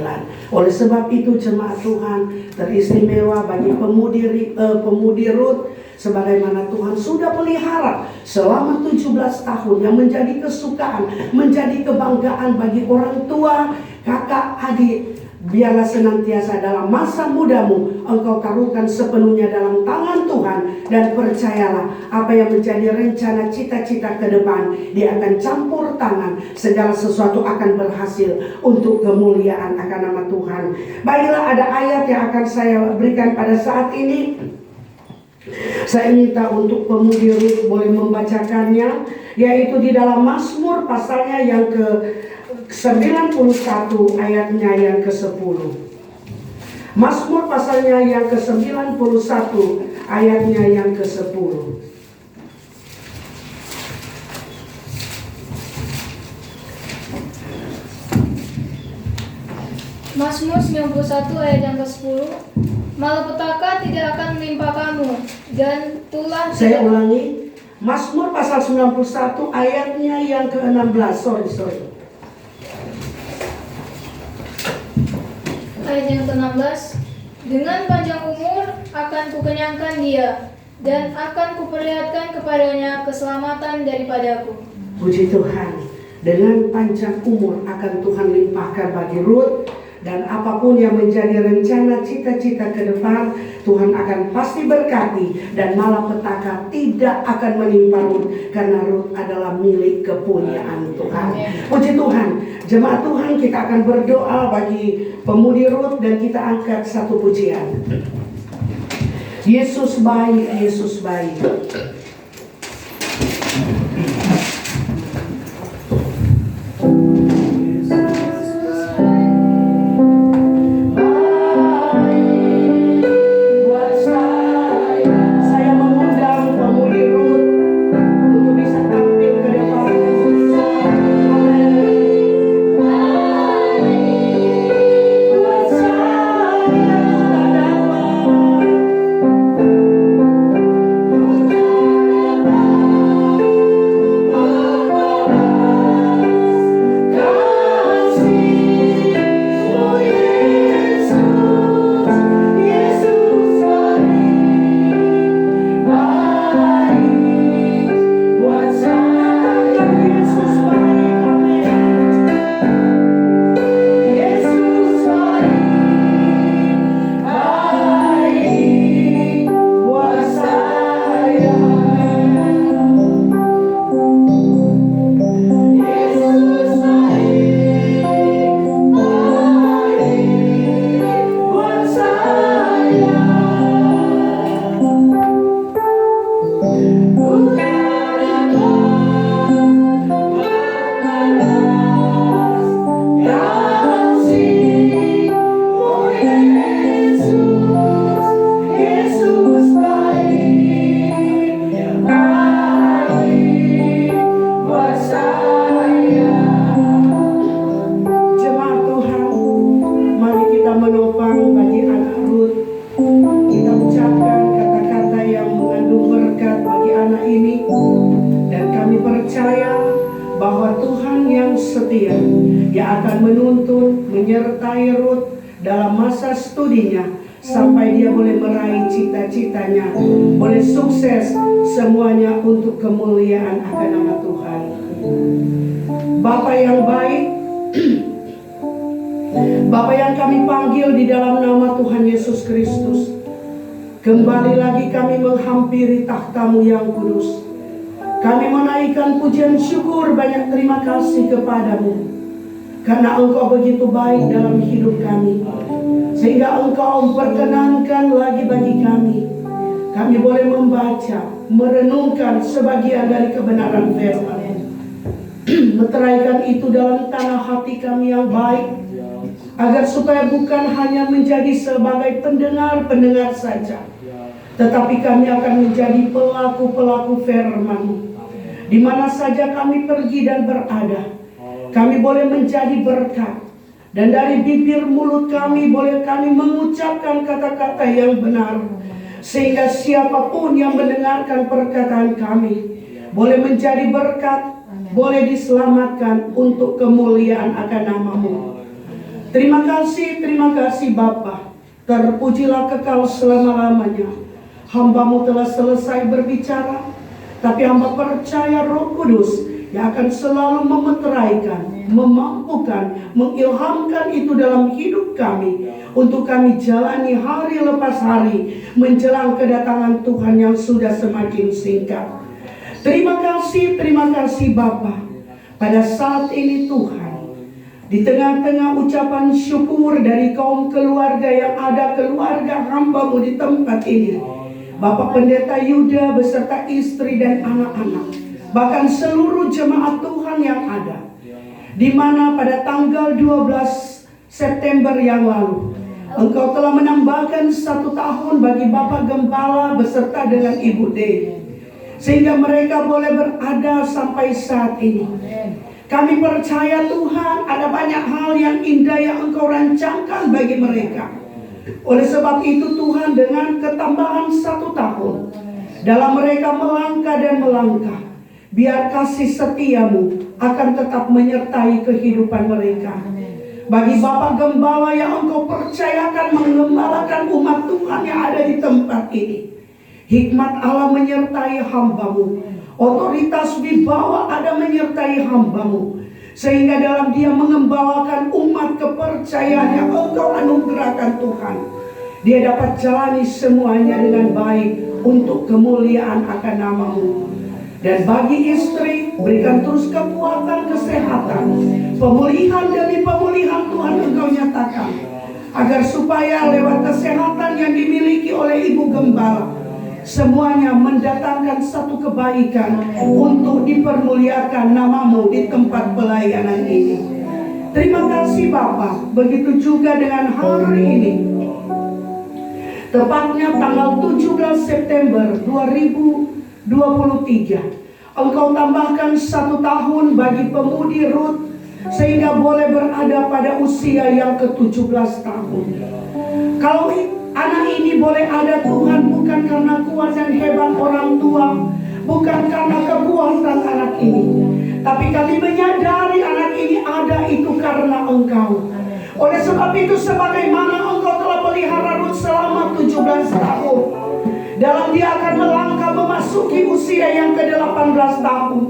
Oleh sebab itu jemaat Tuhan, teristimewa bagi pemudi Ruth, sebagaimana Tuhan sudah pelihara selama 17 tahun, yang menjadi kesukaan, menjadi kebanggaan bagi orang tua, kakak, adik. Biarlah senantiasa dalam masa mudamu engkau taruhkan sepenuhnya dalam tangan Tuhan, dan percayalah apa yang menjadi rencana cita-cita ke depan, dia akan campur tangan, segala sesuatu akan berhasil untuk kemuliaan akan nama Tuhan. Baiklah, ada ayat yang akan saya berikan pada saat ini. Saya minta untuk pemudi Ruth boleh membacakannya, yaitu di dalam Mazmur pasalnya yang ke 91 ayatnya yang ke-10. Mazmur pasalnya yang ke-91 ayatnya yang ke-10. Mazmur 91 ayat yang ke-10. Malapetaka tidak akan menimpa kamu, dan tulah Saya ulangi, Mazmur pasal 91 ayatnya yang ke-16. Sorry. Ayat yang ke-16. Dengan panjang umur akan kukenyangkan dia, dan akan kuperlihatkan kepadanya keselamatan daripadaku. Puji Tuhan. Dengan panjang umur akan Tuhan limpahkan bagi Ruth, dan apapun yang menjadi rencana cita-cita ke depan, Tuhan akan pasti berkati, dan malapetaka tidak akan menimpa Ruth, karena Ruth adalah milik kepunyaan Tuhan. Puji Tuhan. Jemaat Tuhan, kita akan berdoa bagi pemudi Ruth, dan kita angkat satu pujian. Yesus baik, Yesus baik. akan menuntun, menyertai Ruth dalam masa studinya sampai dia boleh meraih cita-citanya, boleh sukses semuanya untuk kemuliaan akan nama Tuhan. Bapa yang baik, Bapa yang kami panggil di dalam nama Tuhan Yesus Kristus, kembali lagi kami menghampiri takhta-Mu yang kudus. Kami menaikkan pujian syukur, banyak terima kasih kepadamu, karena Engkau begitu baik dalam hidup kami, sehingga Engkau memperkenankan lagi bagi kami boleh membaca, merenungkan sebagian dari kebenaran firman. Meteraikan itu dalam tanah hati kami yang baik, agar supaya bukan hanya menjadi sebagai pendengar saja, tetapi kami akan menjadi pelaku-pelaku firman-Mu. Di mana saja kami pergi dan berada, kami boleh menjadi berkat. Dan dari bibir mulut kami boleh kami mengucapkan kata-kata yang benar, sehingga siapapun yang mendengarkan perkataan kami boleh menjadi berkat, boleh diselamatkan untuk kemuliaan akan nama-Mu. Terima kasih Bapa. Terpujilah kekal selama-lamanya. Hamba-Mu telah selesai berbicara, tapi hamba percaya Roh Kudus yang akan selalu memeteraikan, memampukan, mengilhamkan itu dalam hidup kami, untuk kami jalani hari lepas hari menjelang kedatangan Tuhan yang sudah semakin singkat. Terima kasih Bapa. Pada saat ini Tuhan, di tengah-tengah ucapan syukur dari kaum keluarga yang ada, keluarga hamba-Mu di tempat ini, Bapak Pendeta Yuda beserta istri dan anak-anak, bahkan seluruh jemaat Tuhan yang ada, di mana pada tanggal 12 September yang lalu Engkau telah menambahkan 1 tahun bagi Bapak Gembala beserta dengan Ibu D, sehingga mereka boleh berada sampai saat ini. Kami percaya Tuhan, ada banyak hal yang indah yang Engkau rancangkan bagi mereka. Oleh sebab itu Tuhan, dengan ketambahan 1 tahun dalam mereka melangkah dan melangkah, biar kasih setia-Mu akan tetap menyertai kehidupan mereka. Bagi Bapak Gembala yang Engkau percayakan mengembalakan umat Tuhan yang ada di tempat ini, hikmat Allah menyertai hamba-Mu, otoritas wibawa ada menyertai hamba-Mu, sehingga dalam dia mengembalakan umat kepercayaan yang Engkau anugerahkan Tuhan, dia dapat jalani semuanya dengan baik untuk kemuliaan akan nama-Mu. Dan bagi istri, berikan terus kekuatan, kesehatan, pemulihan demi pemulihan Tuhan Engkau nyatakan, agar supaya lewat kesehatan yang dimiliki oleh Ibu Gembala, semuanya mendatangkan satu kebaikan untuk dipermuliakan nama-Mu di tempat pelayanan ini. Terima kasih Bapa. Begitu juga dengan hari ini, tepatnya tanggal 17 September 2023, Engkau tambahkan 1 tahun bagi pemudi Ruth, sehingga boleh berada pada usia yang ke-17 tahun. Kalau anak ini boleh ada Tuhan, bukan karena kuat dan hebat orang tua, bukan karena kepuasan anak ini, tapi kami menyadari anak ini ada itu karena Engkau. Oleh sebab itu, sebagaimana Engkau telah pelihara Ruth selama 17 tahun, dalam dia akan melangkah memasuki usia yang ke-18 tahun,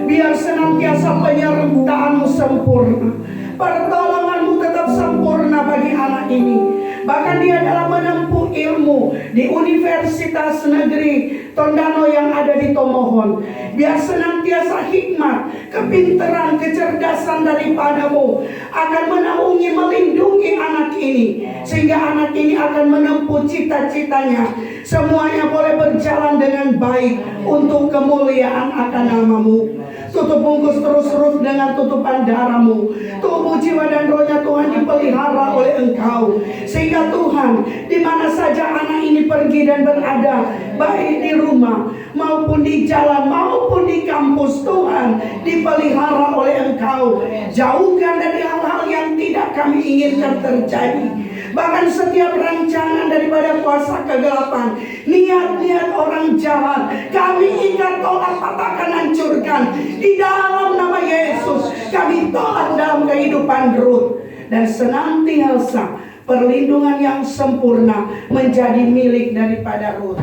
biar senantiasa penyertaan-Mu sempurna, pertolongan-Mu tetap sempurna bagi anak ini. Bahkan dia dalam menempuh ilmu di Universitas Negeri Tondano yang ada di Tomohon, biar senantiasa hikmat, kepintaran, kecerdasan daripada-Mu akan menaungi, melindungi anak ini, sehingga anak ini akan menempuh cita-citanya. Semuanya boleh berjalan dengan baik untuk kemuliaan akan nama-Mu. Tutup bungkus terus Ruth dengan tutupan darah-Mu. Tubuh, jiwa, dan rohnya Tuhan dipelihara oleh Engkau, sehingga Tuhan, di mana saja anak ini pergi dan berada, baik di rumah maupun di jalan maupun di kampus, Tuhan dipelihara oleh Engkau. Jauhkan dari hal-hal yang tidak kami inginkan terjadi. Bahkan setiap rancangan daripada kuasa kegelapan, niat-niat orang jahat, kami ikat, tolak, patahkan, hancurkan. Di dalam nama Yesus, kami tolak dalam kehidupan Ruth. Dan senantiasa perlindungan yang sempurna menjadi milik daripada Ruth.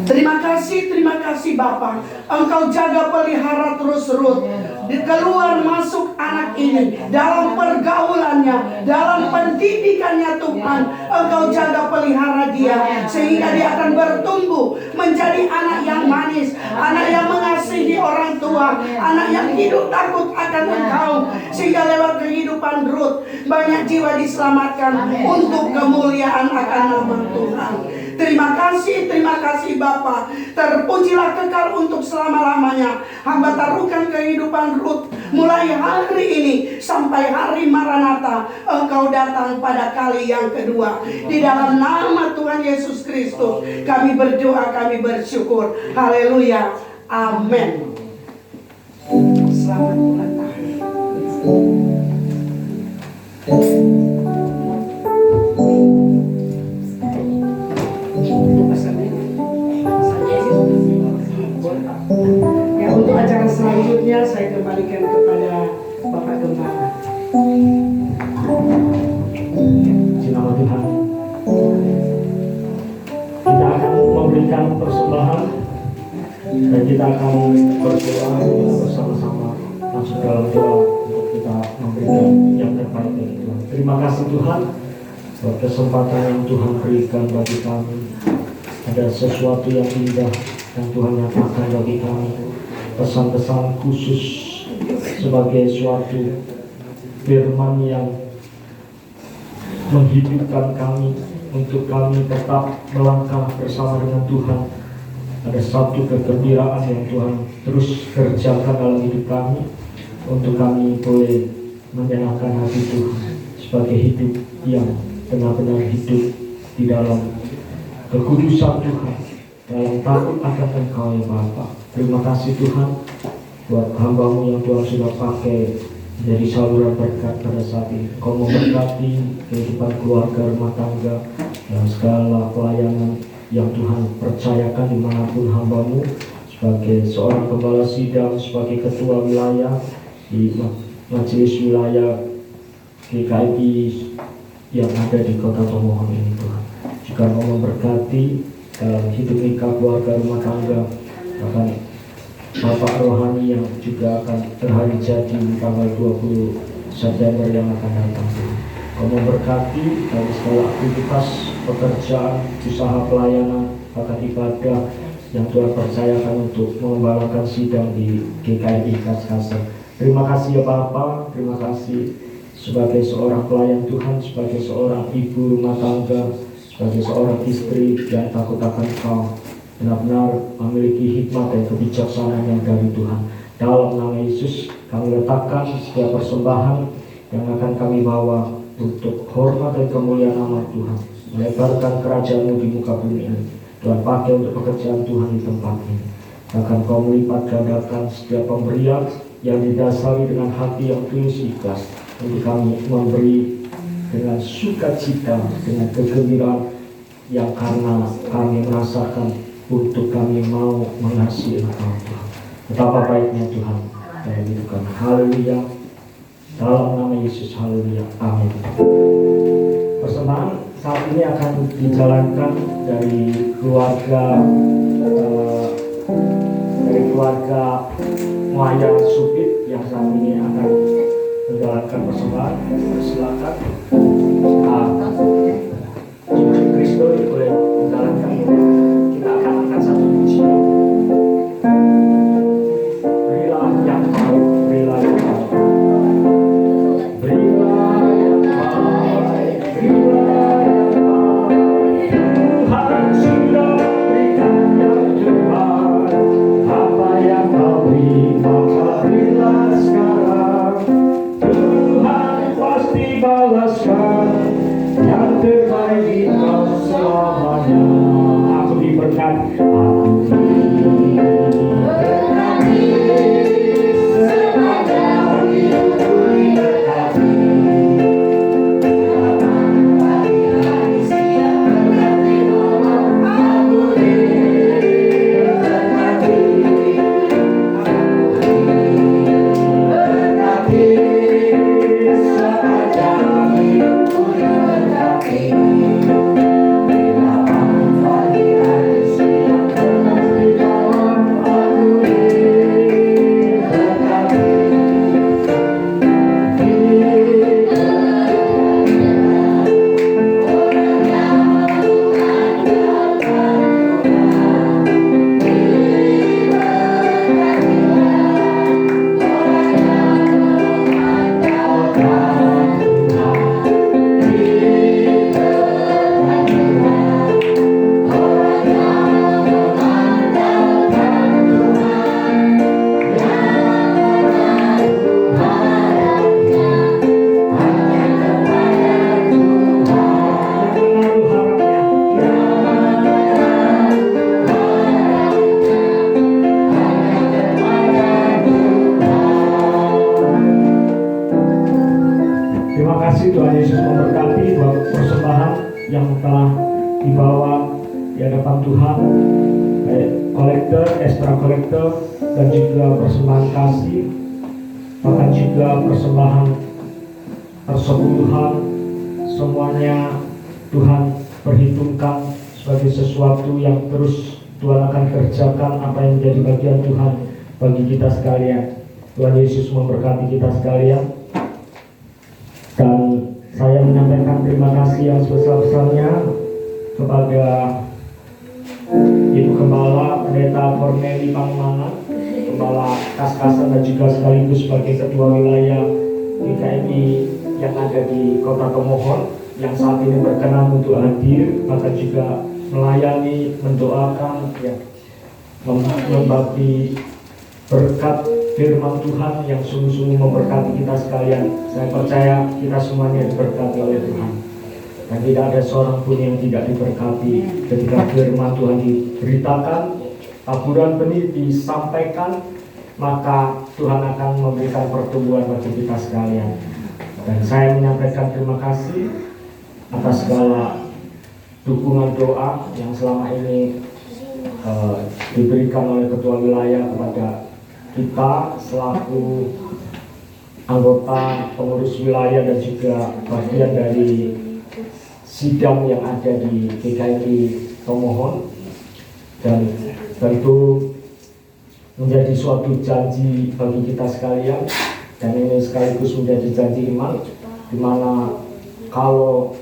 Terima kasih Bapak. Engkau jaga pelihara terus Ruth. Di keluar masuk anak ini, dalam pergaulannya, dalam pendidikannya Tuhan, Engkau jaga pelihara dia, sehingga dia akan bertumbuh menjadi anak yang manis, anak yang mengasihi orang tua, anak yang hidup takut akan Engkau, sehingga lewat kehidupan Ruth banyak jiwa diselamatkan untuk kemuliaan akan nama Tuhan. Terima kasih Bapa. Terpujilah kekal untuk selama-lamanya. Hamba taruhkan kehidupan Ruth mulai hari ini sampai hari Maranatha, Engkau datang pada kali yang kedua. Di dalam nama Tuhan Yesus Kristus kami berdoa, kami bersyukur. Haleluya. Amin. Selamat ulang tahun. Ya, untuk acara selanjutnya saya kembalikan kepada Bapak Gembala. Di nama Tuhan, kita akan memberikan persembahan dan kita akan berdoa bersama-sama, masuk dalam doa untuk kita memberikan yang terbaik bagi Tuhan. Terima kasih Tuhan buat kesempatan yang Tuhan berikan bagi kami. Ada sesuatu yang indah yang Tuhan nyatakan bagi kami, pesan-pesan khusus sebagai suatu firman yang menghidupkan kami untuk kami tetap melangkah bersama dengan Tuhan. Ada satu kegembiraan yang Tuhan terus kerjakan dalam hidup kami untuk kami boleh menyenangkan hati Tuhan sebagai hidup yang benar-benar hidup di dalam kekudusan Tuhan, dalam takut akan Engkau ya Bapa. Terima kasih Tuhan buat hamba-Mu yang Tuhan sudah pakai menjadi saluran berkat pada saat ini. Kau memberkati kehidupan keluarga, rumah tangga, dan segala pelayanan yang Tuhan percayakan dimanapun hamba-Mu, sebagai seorang gembala sidang, sebagai ketua wilayah di majelis wilayah GKIP yang ada di Kota Tomohon ini Tuhan. Jika Mau memberkati dalam hidup nikah, keluarga, rumah tangga, bahkan Bapak rohani yang juga akan terhari jadi di tanggal 20 September yang akan datang. Kau memberkati dalam segala aktivitas pekerjaan, usaha pelayanan, bahkan ibadah yang Tuhan percayakan untuk mengembalakan sidang di GKI Kaskasa. Terima kasih ya Bapak, terima kasih sebagai seorang pelayan Tuhan, sebagai seorang ibu rumah tangga, sebagai seorang istri yang takut akan Kau, benar-benar memiliki hikmat dan kebijaksanaan yang dari Tuhan. Dalam nama Yesus kami letakkan setiap persembahan yang akan kami bawa untuk hormat dan kemuliaan nama Tuhan, melebarkan kerajaan-Mu di muka bumi ini. Tuhan pakai untuk pekerjaan Tuhan di tempat ini. Bahkan Kau melipat gandakan setiap pemberian yang didasari dengan hati yang tulus ikhlas, untuk kami memberi dengan sukacita, dengan kegembiraan yang karena kami merasakan untuk kami mau mengasihi Engkau Tuhan. Betapa baiknya Tuhan dalam hidup kami. Haleluya. Dalam nama Yesus, haleluya. Amin. Persembahan saat ini akan dijalankan dari keluarga Muayang Supit yang saat ini akan menjalankan persembahan. Silakan. Jika Kristo boleh menjalankan. Kita akan angkat satu pujian. Berilah yang mau, berilah yang mau. Berilah yang baik, berilah yang baik. Tuhan sudah berikan yang terbaik. Apa yang Kau beri, maka berilah sekarang. Tuhan pasti balaskan yang terbaik. kasih Tuhan Yesus memberkati buat persembahan yang telah dibawa di hadapan Tuhan, baik kolektor, ekstra kolektor, dan juga persembahan kasih, bahkan juga persembahan persepuluhan, semuanya Tuhan perhitungkan sebagai sesuatu yang terus Tuhan akan kerjakan apa yang menjadi bagian Tuhan bagi kita sekalian. Tuhan Yesus memberkati kita sekalian. Dan saya menyampaikan terima kasih yang sebesar-besarnya kepada Ibu Gembala Pendeta Korneli Pangemanan, Gembala Kas-Kasan, dan juga sekaligus sebagai Ketua Wilayah GKMI yang ada di Kota Tomohon, yang saat ini berkenan untuk hadir, maka juga melayani, mendoakan, ya, membagi berkat firman Tuhan yang sungguh-sungguh memberkati kita sekalian. Saya percaya kita semuanya diberkati oleh Tuhan, dan tidak ada seorang pun yang tidak diberkati ketika firman Tuhan diberitakan, taburan benih disampaikan, maka Tuhan akan memberikan pertumbuhan bagi kita sekalian. Dan saya menyampaikan terima kasih atas segala dukungan doa yang selama ini diberikan oleh Ketua Wilayah kepada kita selaku anggota pengurus wilayah dan juga bagian dari sidang yang ada di GKMI Tomohon. Dan tentu menjadi suatu janji bagi kita sekalian, dan ini sekaligus menjadi janji iman, di mana kalau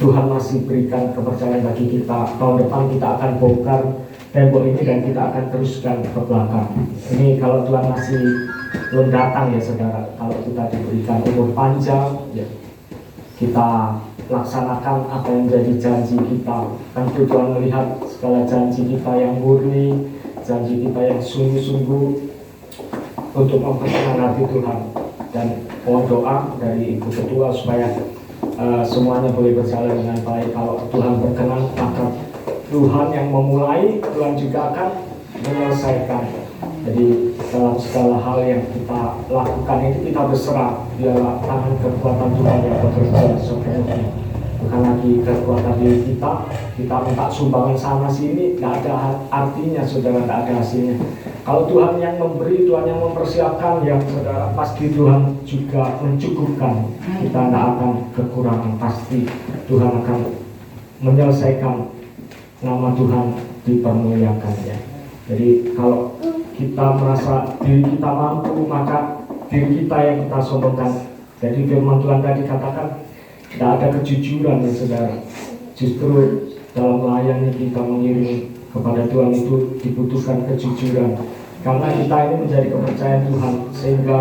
Tuhan masih berikan kepercayaan bagi kita, tahun depan kita akan bongkar tembok ini dan kita akan teruskan ke belakang. Ini kalau Tuhan masih belum datang ya saudara, kalau kita diberikan umur panjang, ya, kita laksanakan apa yang menjadi janji kita. Tentu Tuhan melihat segala janji kita yang murni, janji kita yang sungguh-sungguh untuk memperkenalkan hati Tuhan. Dan mohon doa dari Ibu Ketua supaya semuanya boleh berjalan dengan baik. Kalau Tuhan berkenan, maka Tuhan yang memulai, Tuhan juga akan menyelesaikan. Jadi dalam segala hal yang kita lakukan ini kita berserah, biarlah tangan kekuatan Tuhan yang bekerja sepenuhnya. Bukan lagi kekuatan diri kita minta sumbangan sana sini, tidak ada artinya saudara, tidak ada hasilnya. Kalau Tuhan yang memberi, Tuhan yang mempersiapkan, ya saudara, pasti Tuhan juga mencukupkan. Kita tidak akan kekurangan, pasti Tuhan akan menyelesaikan, nama Tuhan dipermuliakan ya. Jadi kalau kita merasa diri kita mampu, maka diri kita yang kita sombongkan. Jadi firman Tuhan tadi katakan tidak ada kejujuran ya saudara. Justru dalam melayani kita mengiring kepada Tuhan itu dibutuhkan kejujuran. Karena kita ini menjadi kepercayaan Tuhan, sehingga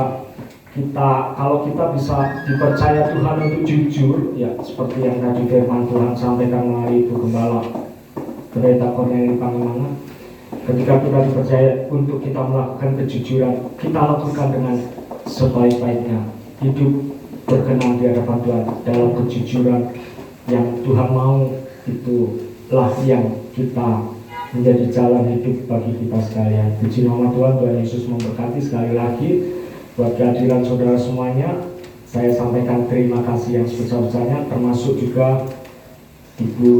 kita, kalau kita bisa dipercaya Tuhan untuk jujur, ya seperti yang tadi firman Tuhan sampaikan melalui Ibu Gembala Pendeta Korneli Pangemanan, ketika kita dipercaya untuk kita melakukan kejujuran, kita lakukan dengan sebaik-baiknya, hidup berkenan di hadapan Tuhan dalam kejujuran yang Tuhan mau. Itulah yang kita menjadi jalan hidup bagi kita sekalian. Puji nama Tuhan. Tuhan Yesus memberkati. Sekali lagi buat kehadiran saudara semuanya, saya sampaikan terima kasih yang sebesar-besarnya, termasuk juga Ibu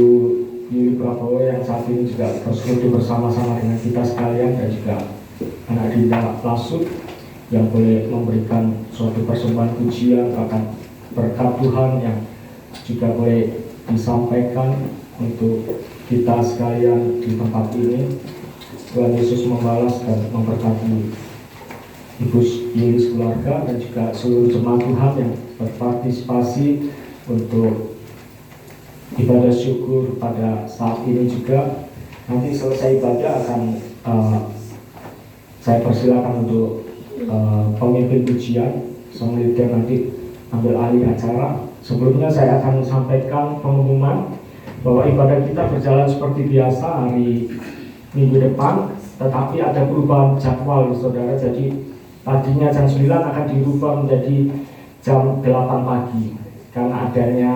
Yuli Prabowo yang saat ini juga bersekutu bersama-sama dengan kita sekalian, dan juga anak Dinda Lasut yang boleh memberikan suatu persembahan pujian akan berkat Tuhan yang juga boleh disampaikan untuk kita sekalian di tempat ini. Tuhan Yesus membalas dan memberkati Ibu Yuli keluarga dan juga seluruh jemaat Tuhan yang berpartisipasi untuk ibadah syukur pada saat ini juga. Nanti selesai ibadah akan saya persilakan untuk pemimpin pujian sama leader nanti ambil alih acara. Sebelumnya saya akan sampaikan pengumuman bahwa ibadah kita berjalan seperti biasa hari minggu depan, tetapi ada perubahan jadwal saudara. Jadi tadinya jam 9 akan dirubah menjadi jam 8 pagi karena adanya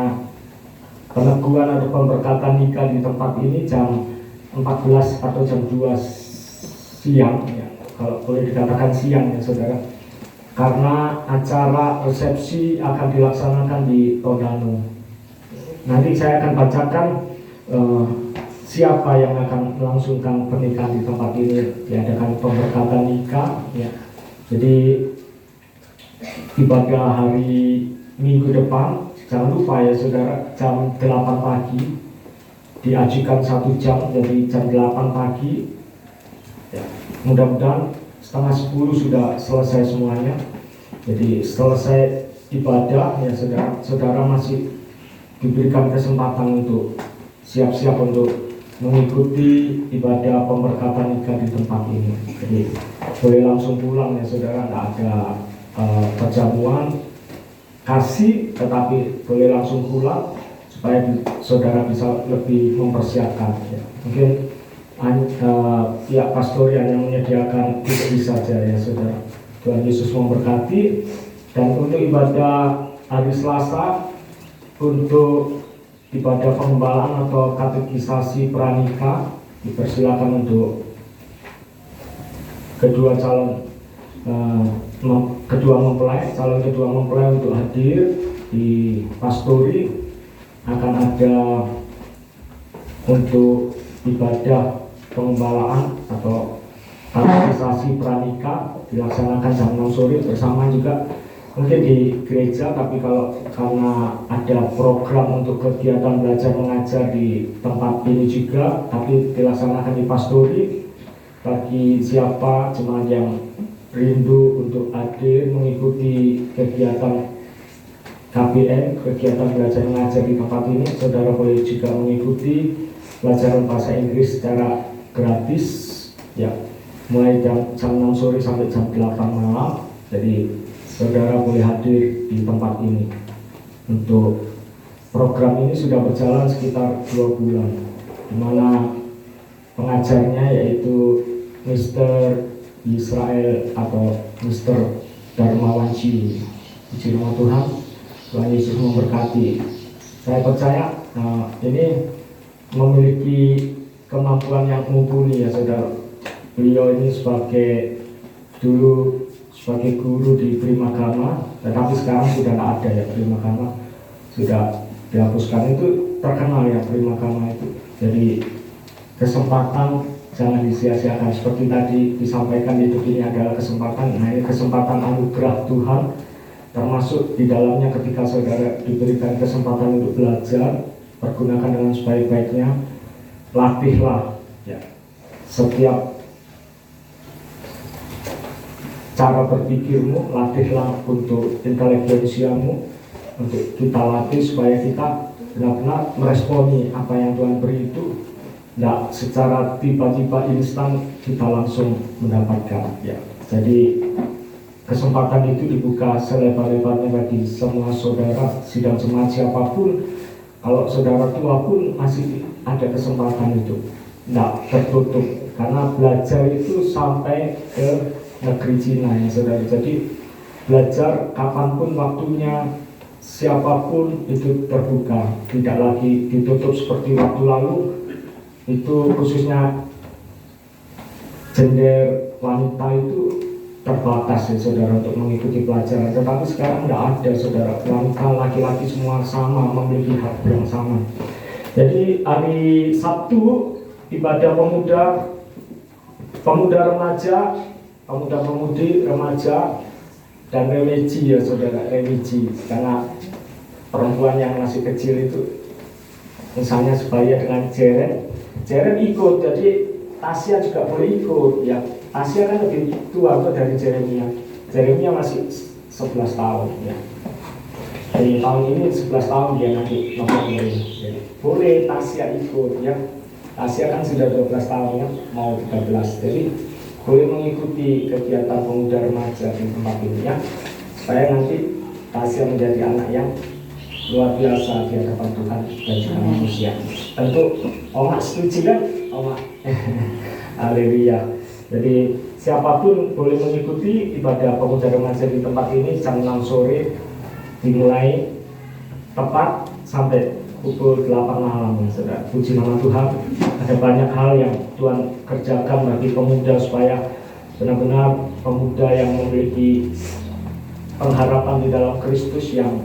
peneguhan atau pemberkatan nikah di tempat ini jam 14 atau jam 2 siang ya, kalau boleh dikatakan siang ya saudara. karena acara resepsi akan dilaksanakan di Tondano. Nanti saya akan bacakan siapa yang akan melangsungkan pernikahan di tempat ini. Diadakan pemberkatan nikah ya. Jadi ibadah hari Minggu depan, jangan lupa ya saudara, jam 8 pagi diajukan 1 jam, jadi jam 8 pagi ya. Mudah-mudahan setengah 10 sudah selesai semuanya. Jadi selesai ibadah ya saudara masih diberikan kesempatan untuk siap-siap untuk mengikuti ibadah pemberkatan nikah di tempat ini. Jadi boleh langsung pulang ya saudara, tidak ada perjamuan kasih, tetapi boleh langsung pulang supaya saudara bisa lebih mempersiapkan ya. Mungkin pihak pastorian yang menyediakan itu saja ya saudara. Tuhan Yesus memberkati. Dan untuk ibadah hari Selasa, untuk ibadah pengembalaan atau katekisasi pranikah, dipersilakan untuk kedua calon calon kedua mempelai untuk hadir di pastori. Akan ada untuk ibadah pengembalaan atau katekisasi pranikah dilaksanakan jam 6 sore bersama juga mungkin di gereja, tapi karena ada program untuk kegiatan belajar mengajar di tempat ini juga, tapi dilaksanakan di pastori. Bagi siapa jemaat yang rindu untuk hadir mengikuti kegiatan KBN, kegiatan belajar mengajar di tempat ini, saudara boleh juga mengikuti pelajaran bahasa Inggris secara gratis ya, mulai jam 6 sore sampai jam 8 malam. Jadi saudara boleh hadir di tempat ini. Untuk program ini sudah berjalan sekitar 2 bulan, di mana pengajarnya yaitu Mr. Israel atau Mr. Darmawanci. Puji nama Tuhan, Tuhan Yesus memberkati. Saya percaya ini memiliki kemampuan yang mumpuni ya saudara. Beliau ini dulu sebagai guru di Primagama, tetapi sekarang sudah tidak ada ya, Primagama sudah dihapuskan. Itu terkenal ya Primagama itu. Jadi kesempatan jangan disia-siakan. Seperti tadi disampaikan, hidup ini adalah kesempatan. Nah, ini kesempatan anugerah Tuhan, termasuk di dalamnya ketika saudara diberikan kesempatan untuk belajar, pergunakan dengan sebaik-baiknya. Latihlah ya setiap cara berpikirmu, latihlah untuk intelijensiamu, untuk kita latih supaya kita benar-benar meresponi apa yang Tuhan beri itu. Tidak secara tiba-tiba instan kita langsung mendapatkan ya. Jadi kesempatan itu dibuka selebar-lebarnya bagi semua saudara, sidang jemaat siapapun. Kalau saudara tua pun masih ada kesempatan itu, tidak tertutup, karena belajar itu sampai ke negeri Cina ya saudara. Jadi belajar kapanpun waktunya, siapapun itu terbuka, tidak lagi ditutup seperti waktu lalu. Itu khususnya gender wanita itu terbatas ya saudara untuk mengikuti pelajaran, tetapi sekarang tidak ada saudara, wanita laki-laki semua sama, memiliki hak yang sama. Jadi hari Sabtu ibadah pemuda remaja, pemuda-pemudi remaja dan religi ya saudara, religi, karena perempuan yang masih kecil itu misalnya sebaya dengan Jeren ikut, jadi Tasya juga boleh ikut ya. Tasya kan lebih tua dari Jeremia masih 11 tahun ya. Jadi tahun ini 11 tahun dia nanti November ini. Jadi boleh Tasya ikut ya. Tasya kan sudah 12 tahun ya, mau 13. Jadi boleh mengikuti kegiatan pemuda remaja di tempat ini ya, supaya nanti Tasya menjadi anak yang luar biasa di hadapan Tuhan dan juga manusia. Tentu Oma setuju kan? Oma haleluya. Jadi siapapun boleh mengikuti ibadah pemuda remaja di tempat ini jam 6 sore, dimulai tepat sampai pukul 8 malam ya saudara. Puji nama Tuhan, ada banyak hal yang Tuhan kerjakan bagi pemuda supaya benar-benar pemuda yang memiliki pengharapan di dalam Kristus yang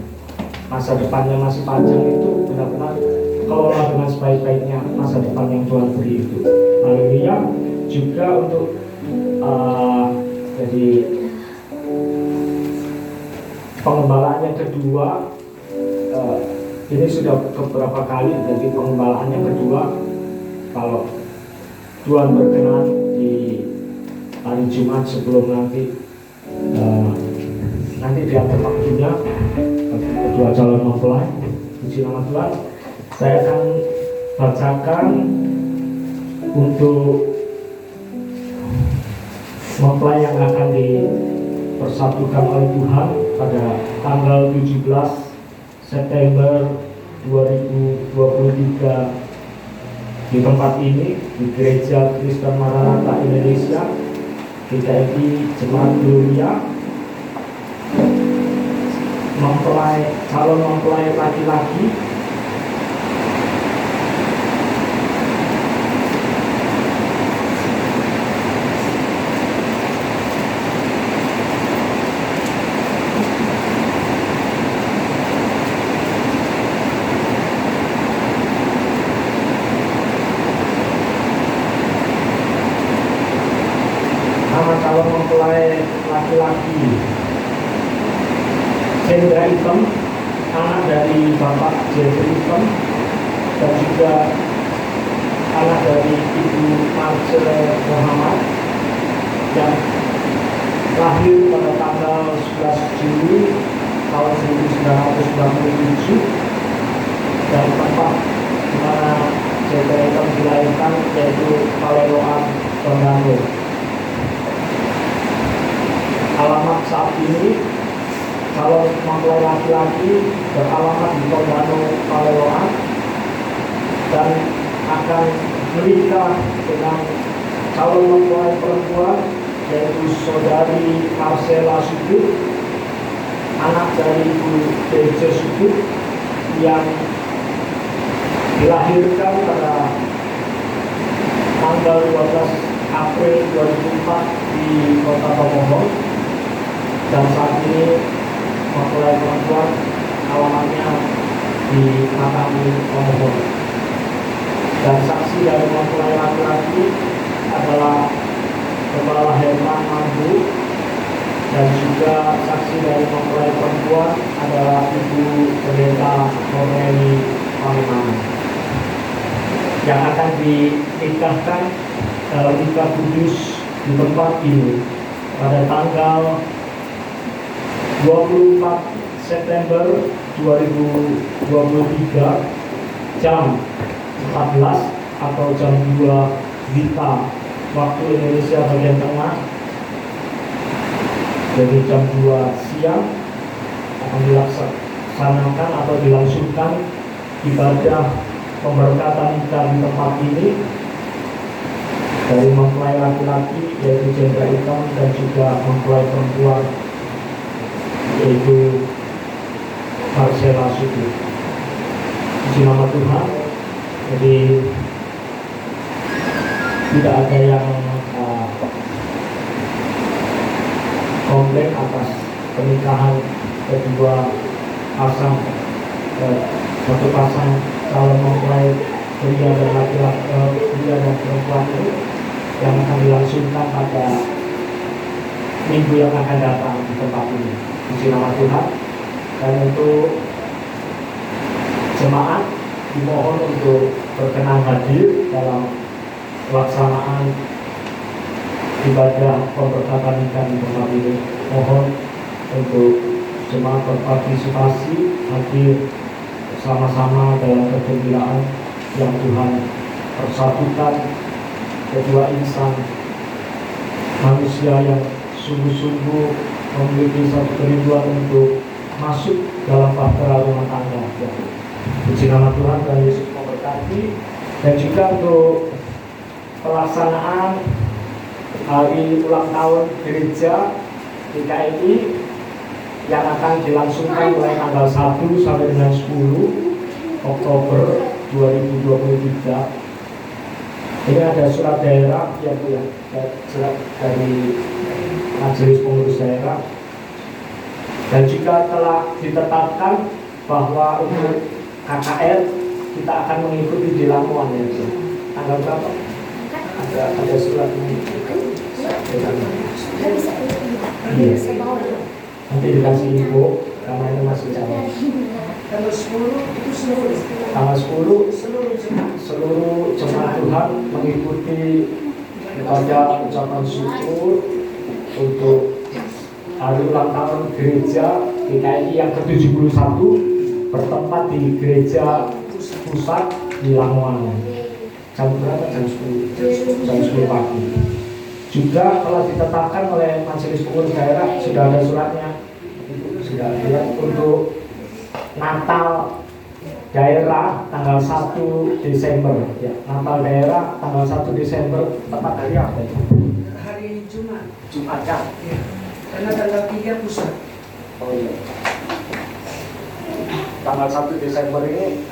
masa depannya masih panjang itu benar-benar kelola dengan sebaik-baiknya masa depan yang Tuhan beri itu. Haleluya. Juga untuk jadi pengembalaan yang kedua, ini sudah beberapa kali. Jadi pengembalaan yang kedua, kalau Tuhan berkenan di hari Jumat sebelum nanti diatur waktunya kedua calon mempelai, puji nama Tuhan, saya akan bacakan untuk mempelai yang akan dipersatukan oleh Tuhan pada tanggal 17 September 2023 di tempat ini, di Gereja Kristen Maranatha Indonesia, GKI Jemaat Gloria. Calon mempelai laki-laki calon mempelai laki-laki Jendra Item, anak dari Bapak Jendra Item, dan juga anak dari Ibu Marce Muhammad yang lahir pada tanggal 11 Juli tahun 1997, dan tempat di mana Jendra Item dilahirkan yaitu Paleloan, Tondano. Alamat saat ini calon mempelai laki-laki beralamat di Tondano, Paleloan, dan akan menikah dengan calon mempelai perempuan yaitu saudari Marcella Sudut, anak dari Ibu DJ Sudut, yang dilahirkan pada tanggal 12 April 2004 di Kota Tomohon. Dan saat ini mempelai perempuan alamatnya di Makami Tomohon. Dan saksi dari mempelai laki-laki adalah Kepala Herman Mambu, dan juga saksi dari mempelai perempuan adalah Ibu Pendeta Noreni Pangimana, yang akan dinikahkan dalam nikah kudus di tempat ini pada tanggal 24 September 2023 jam 14 atau jam 2 WITA waktu Indonesia bagian tengah. Jadi jam 2 siang akan dilaksanakan atau dilangsungkan ibadah pemberkatan nikah di tempat ini dari mempelai laki-laki yaitu Jendra Item dan juga mempelai perempuan yaitu Marcella Sudut. Puji nama Tuhan. Jadi tidak ada yang komplain atas pernikahan kedua pasang satu pasang calon mempelai pria dan laki-laki, pria dan perempuan ini yang akan dilangsungkan pada minggu yang akan datang di tempat ini. Puji nama Tuhan. Dan untuk jemaat dimohon untuk berkenan hadir dalam pelaksanaan ibadah pemberkatan nikah di tempat ini. Mohon untuk jemaat berpartisipasi hadir bersama-sama dalam kegembiraan yang Tuhan persatukan kedua insan manusia yang sungguh-sungguh memiliki satu kerinduan untuk masuk dalam bahtera rumah tangga. Puji nama Tuhan, dan Yesus memberkati. Dan juga untuk pelaksanaan hari ulang tahun gereja GKI yang akan dilangsungkan mulai tanggal 1 sampai dengan 10 Oktober 2023. Ini ada surat daerah ya Bu ya, surat dari Majelis Pengurus Daerah Dan juga telah ditetapkan bahwa untuk KKR kita akan mengikuti di Lamongan ya. Tanggal berapa? Ada suratnya. Iya. Nanti dikasih info karena ini masih calon. Tanggal 10 itu seluruh Tanggal 10 seluruh jemaat Tuhan mengikuti kepada ucapan syukur untuk hari ulang tahun gereja GKI yang ke-71 bertempat di gereja pusat di Lamongan. Jam berapa? Jam 10 pagi. Juga telah ditetapkan oleh Majelis Pengurus Daerah, sudah ada suratnya, sudah ada untuk Natal daerah tanggal 1 Desember ya. Natal daerah tanggal 1 Desember tepat hari apa itu? hari Jumat. Jumat kan? Ya. Karena tanggal 3 pusat. Oh iya. Tanggal 1 Desember ini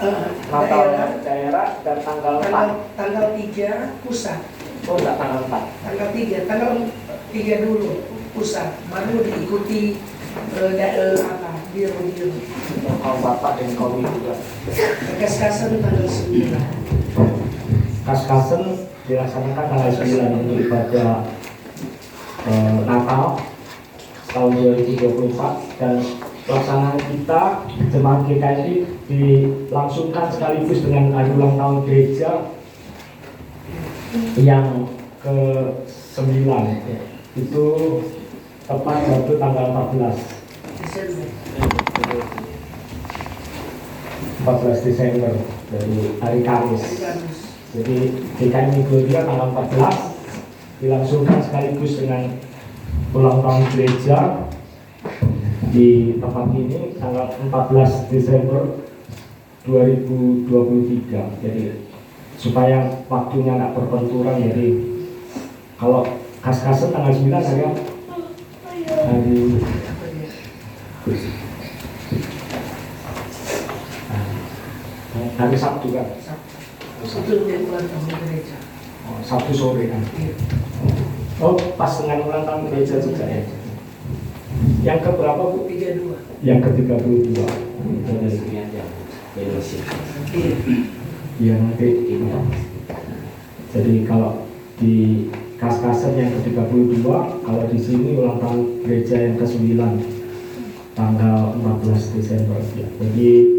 Natal daerah dan tanggal 4. Tanggal 3 pusat. Oh enggak, tanggal 4. Tanggal 3 dulu pusat, baru diikuti biru. Kalau Bapak dan Komi juga. Kas-kasan tanggal 9. Kas-kasen dilaksanakan tanggal 9 untuk ibadah Natal tahun 2024 dan pelaksanaan kita jemaat GKI dilangsungkan sekaligus dengan hari ulang tahun gereja yang ke-9 ya. Itu tepat waktu tanggal 14 Desember dari hari Kamis. Jadi GKI Migloria tanggal 14 dilangsungkan sekaligus dengan ulang tahun gereja di tempat ini tanggal 14 Desember 2023. Jadi supaya waktunya nggak berbenturan, jadi kalau kas-kasen tanggal 9 hari apa? Hari Sabtu kan? Itu dia ulang tahun gereja. Oh, Sabtu sore kan? Oh, pas dengan ulang tahun gereja juga ya. Yang keberapa Bu? 32. Yang ke-32. Iya nanti. Jadi kalau di kas-kasen yang ke-32, kalau di sini ulang tahun gereja yang ke-9 tanggal 14 Desember ya. Jadi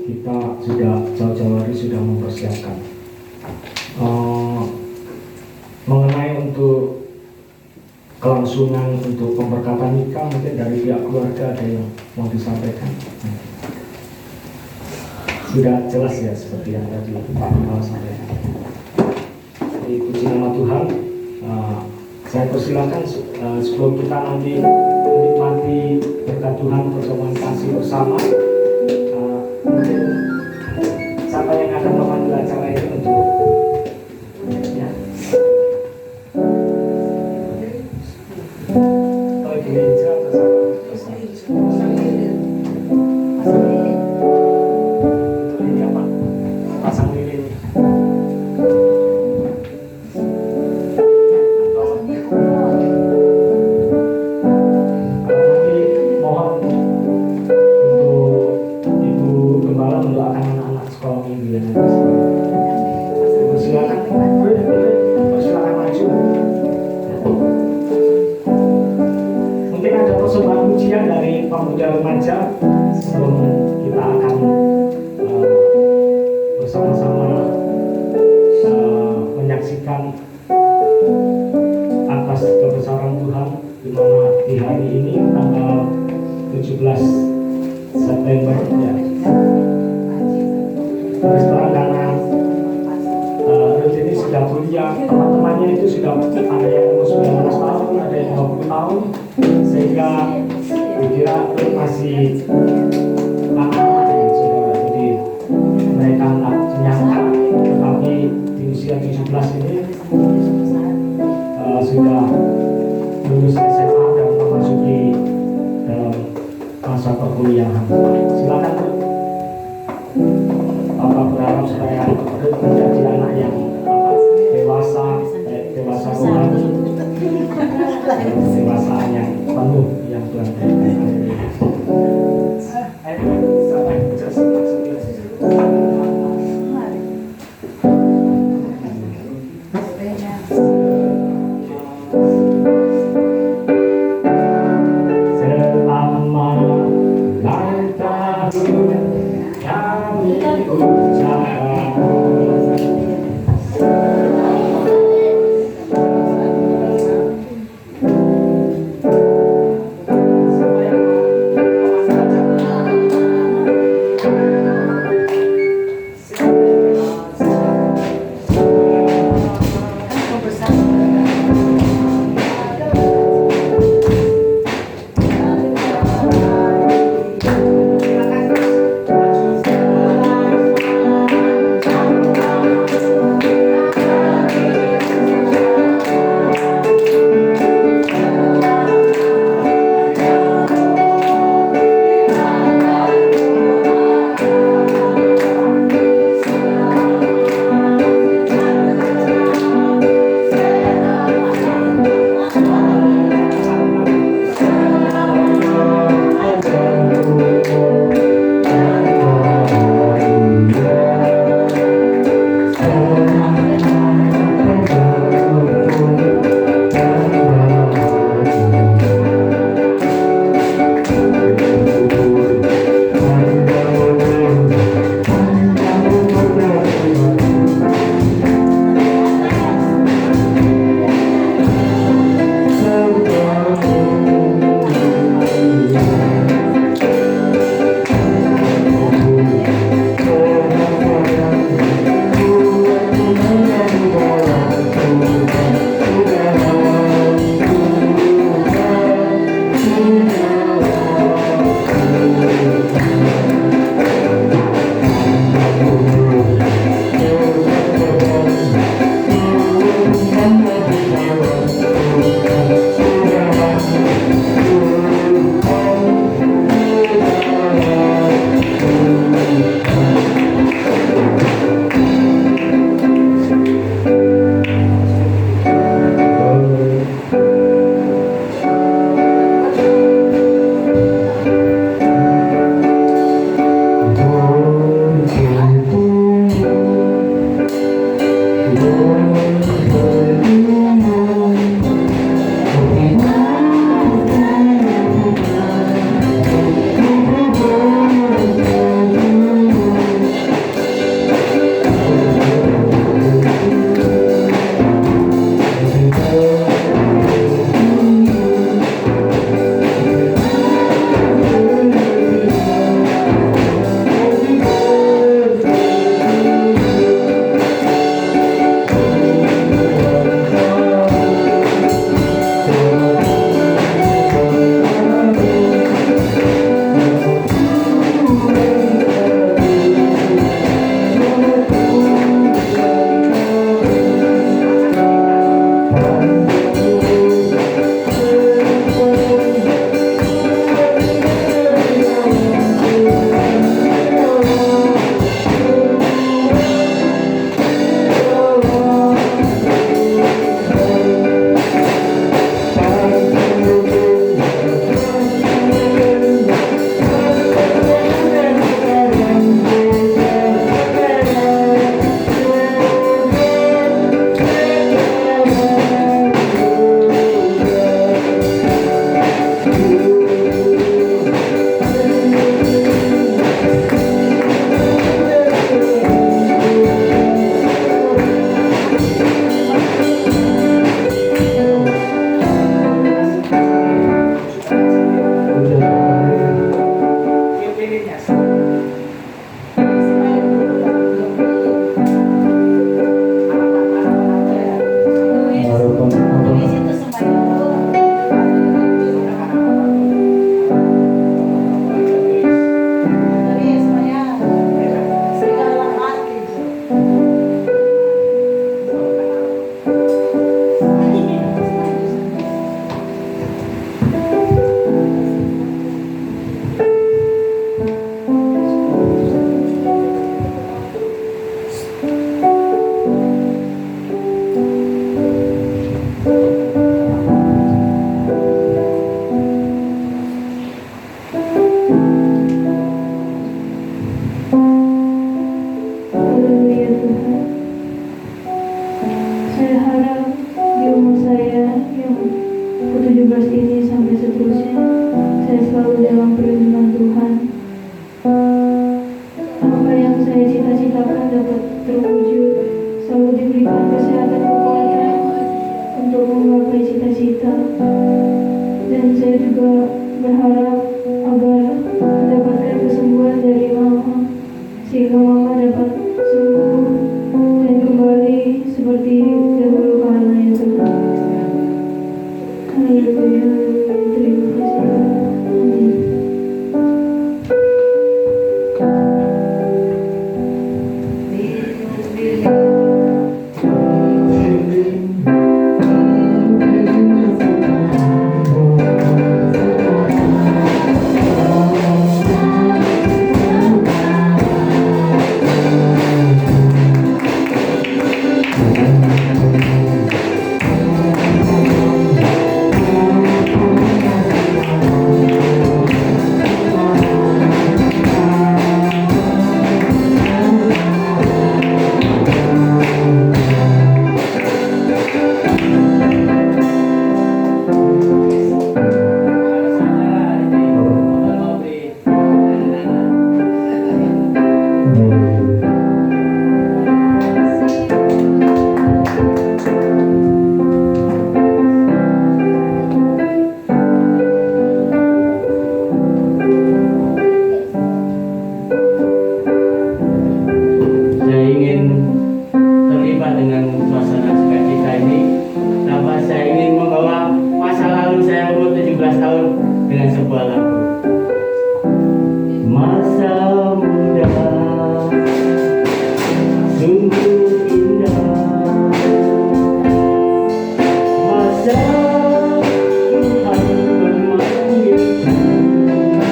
kita sudah jauh-jauh hari sudah mempersiapkan. Mengenai untuk kelangsungan untuk pemberkatan nikah, mungkin dari pihak keluarga ada yang mau disampaikan. Sudah jelas ya seperti yang tadi Pak Mal sampaikan. Jadi puji nama Tuhan. Saya persilakan sebelum kita nanti menikmati berkat Tuhan perjamuan kasih bersama, mungkin siapa yang akan memandu acara ini untuk ya. Kalau gereja bersama ini apa? Pasang lilin. Silakan maju. Mungkin ada persembahan pujian dari pemuda remaja sebelum kita akan bersama-sama menyaksikan atas kebesaran Tuhan di mana di hari ini tanggal 17 September ya. Terus terang karena Ruth ini sudah kuliah, teman-temannya itu sudah ada yang umur 19 tahun, ada yang 20 tahun, sehingga kira Ruth masih anak-anak ya saudara. Jadi mereka tak menyangka, tetapi di usia 17 ini sudah lulus SMA dan memasuki dalam masa perkuliahan. Silakan Ruth. Bapak berharap supaya menjadi anak yang dewasa rohani, kedewasaan yang penuh yang Tuhan berikan. dengan sebuah lagu. Masa muda sungguh indah, masa Tuhan memanggilku penuh kasih yang tak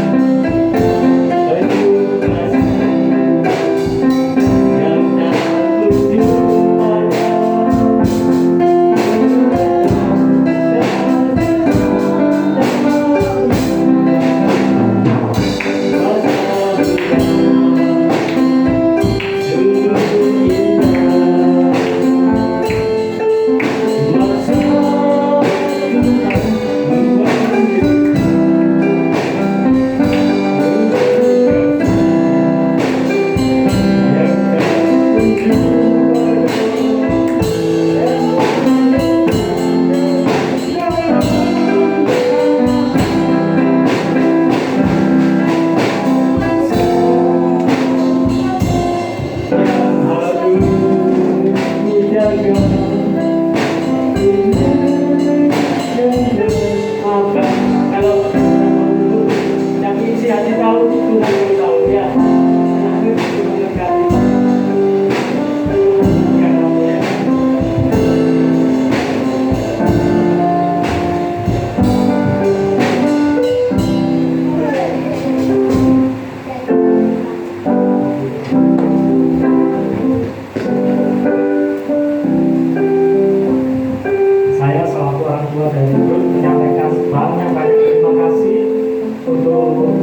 ujung pada. Saya selaku orang tua dari Ruth menyampaikan banyak terima kasih untuk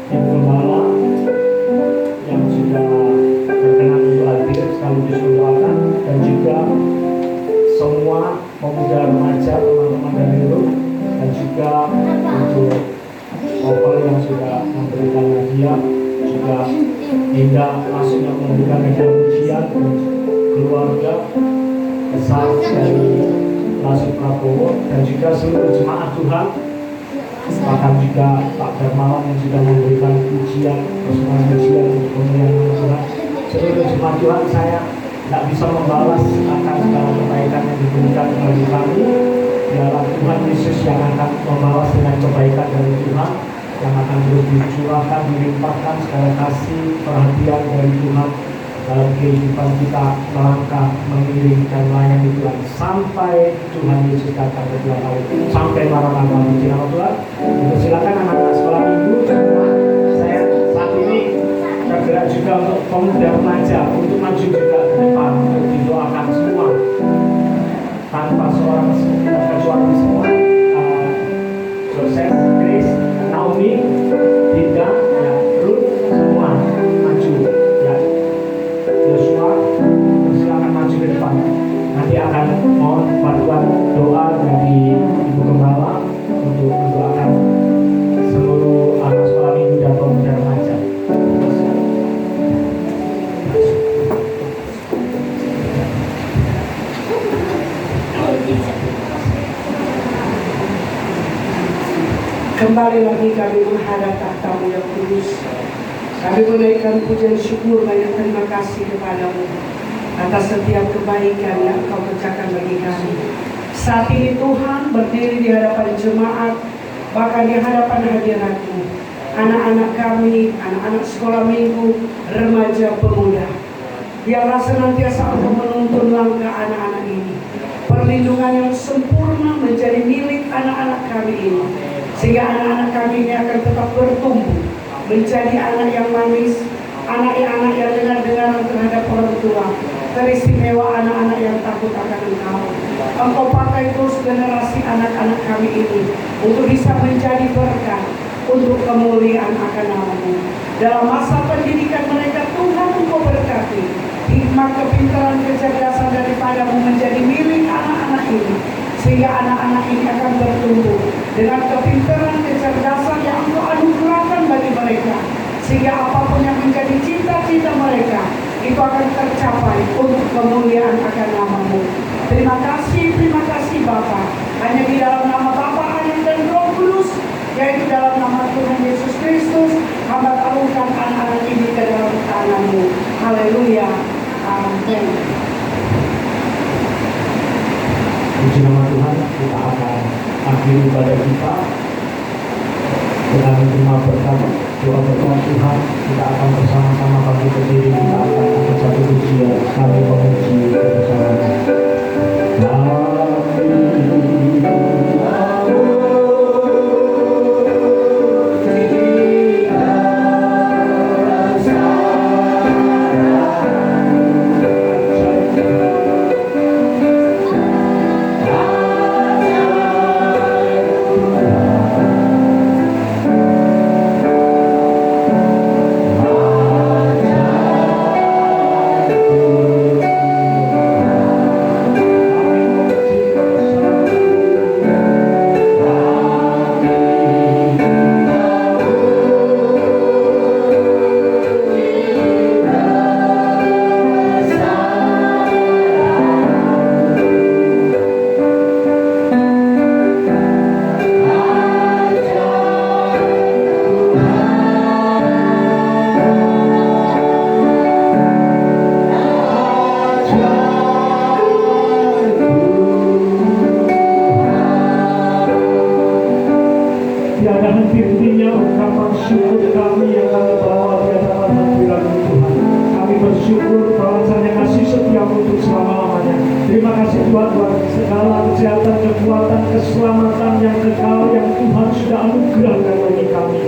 Ibu Gembala yang sudah berkenan untuk hadir sekaligus mendoakan, dan juga semua pemuda remaja teman-teman dari Ruth, dan juga untuk Opel yang sudah memberikan hadiah, juga hingga langsung yang memberikan hadiah ujian keluarga besar dari Lasut Prabowo, dan juga seluruh jemaat Tuhan, bahkan juga Pak Darmawan yang sudah memberikan pujian, persembahan pujian untuk kemuliaan nama Tuhan. Seluruh jemaat Tuhan, saya tidak bisa membalas akan segala kebaikan yang diberikan kepada kami. Biarlah Tuhan Yesus yang akan membalas dengan kebaikan dari Tuhan, yang akan terus dicurahkan, dilimpahkan segala kasih, perhatian dari Tuhan dalam kehidupan kita melangkah, mengiring dan melayani Tuhan sampai Tuhan Yesus datang kedua kali, sampai Maranatha. Puji nama Tuhan. Silakan anak-anak sekolah minggu semua. Saya saat ini tergerak juga untuk pemuda remaja untuk maju juga ke depan, untuk didoakan semua tanpa seorang terkecuali semua. Joseph, Grace, Naomi, Dinda, ya, Ruth, semua maju. Ya, Joshua, silakan maju ke depan. Nanti akan mohon bantuan doa dari Ibu Gembala untuk mendoakan seluruh anak sekolah minggu dan pemuda remaja. Kembali lagi kami menghadap tahta-Mu yang kudus. Kami menaikkan pujian syukur, banyak terima kasih kepadamu atas setiap kebaikan yang Engkau kerjakan bagi kami. Saat ini Tuhan berdiri di hadapan jemaat, bahkan di hadapan hadirat-Mu, anak-anak kami, anak-anak sekolah minggu, remaja, pemuda. Biarlah senantiasa Engkau menuntun langkah anak-anak ini. Perlindungan yang sempurna menjadi milik anak-anak kami ini, sehingga anak-anak kami ini akan tetap bertumbuh menjadi anak yang manis, anak-anak yang dengar-dengar terhadap orang tua, teristimewa anak-anak yang takut akan Engkau. Engkau pakai terus generasi anak-anak kami ini untuk bisa menjadi berkat untuk kemuliaan akan nama-Mu. Dalam masa pendidikan mereka, Tuhan Engkau berkati hikmat, kepintaran, kecerdasan daripada-Mu menjadi milik anak-anak ini, sehingga anak-anak ini akan bertumbuh dengan kepintaran, kecerdasan yang Engkau anugerahkan bagi mereka, sehingga apapun yang menjadi cita-cita mereka itu akan tercapai untuk kemuliaan akan nama-Mu. Terima kasih Bapa. Hanya di dalam nama Bapa, Anak dan Roh Kudus, yaitu dalam nama Tuhan Yesus Kristus, hamba taruhkan anak-anak ini ke dalam tangan-Mu. Haleluya. Amin. Puji nama Tuhan, kita akan akhiri ibadah kita Dengan menerima berkat doa berkat Tuhan, kita akan bersama-sama bagi berdiri, kita akan angkat satu pujian, kami memuji bersama-sama. Tiada henti-hentinya ungkapan syukur kami yang kami bawa di hadapan hadirat Tuhan. Kami bersyukur balasannya kasih setia untuk selama-lamanya. Terima kasih Tuhan buat segala kesehatan, kekuatan, keselamatan yang kekal yang Tuhan sudah anugerahkan bagi kami.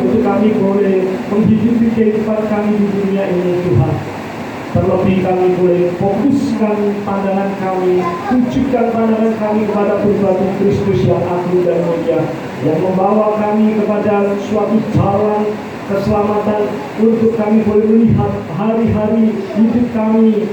Untuk kami boleh menghidupi kehidupan kami di dunia ini Tuhan. Terlebih kami boleh fokuskan pandangan kami, tujukan pandangan kami kepada pribadi Kristus yang agung dan mulia, yang membawa kami kepada suatu jalan keselamatan untuk kami boleh melihat hari-hari hidup kami,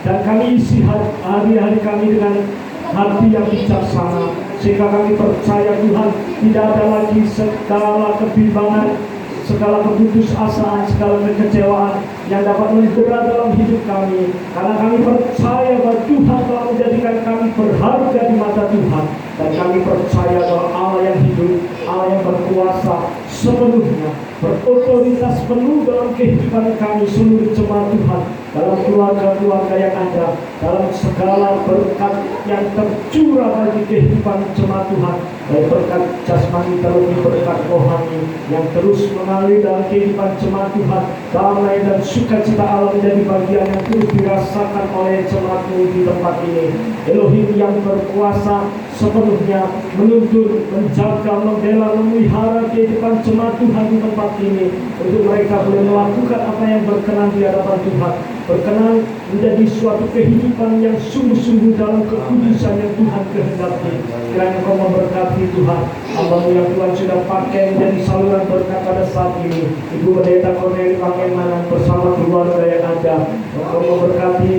dan kami isi hari-hari kami dengan hati yang bijaksana, sehingga kami percaya Tuhan tidak ada lagi segala kebimbangan, segala keputusasaan, segala kekecewaan yang dapat mendera dalam hidup kami, karena kami percaya bahwa Tuhan telah menjadikan kami berharga di mata Tuhan, dan kami percaya bahwa Allah yang hidup, Allah yang berkuasa sepenuhnya, berotoritas penuh dalam kehidupan kami seluruh jemaat Tuhan, dalam keluarga-keluarga yang ada, dalam segala berkat yang tercurah bagi kehidupan jemaat Tuhan, baik berkat jasmani terlebih berkat rohani yang terus mengalir dalam kehidupan jemaat Tuhan. Damai dan sukacita Allah menjadi bagian yang terus dirasakan oleh jemaat-Mu di tempat ini. Elohim yang berkuasa sepenuhnya menuntun, menjaga, membela, memelihara kehidupan jemaat Tuhan di tempat ini, untuk mereka boleh melakukan apa yang berkenan di hadapan Tuhan, berkenan menjadi suatu kehidupan yang sungguh-sungguh dalam kekudusan yang Tuhan kehendaki. Kiranya Kau memberkati Tuhan hamba-Mu yang Tuhan sudah pakai menjadi saluran berkat pada saat ini, Ibu Pendeta Corneli Pangemanan bersama keluarga yang ada. Kau memberkati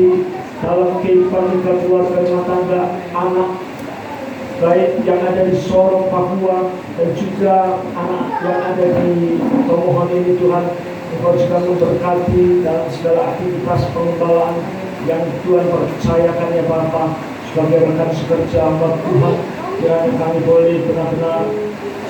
dalam kehidupan juga keluarga rumah tangga, anak baik yang ada di Sorong, Papua, dan juga anak yang ada di Tomohon ini Tuhan. Engkau juga memberkati dalam segala aktivitas pengembalaan yang Tuhan percayakan ya Bapa, sebagai rekan sekerja hamba Tuhan. Kiranya kami boleh benar-benar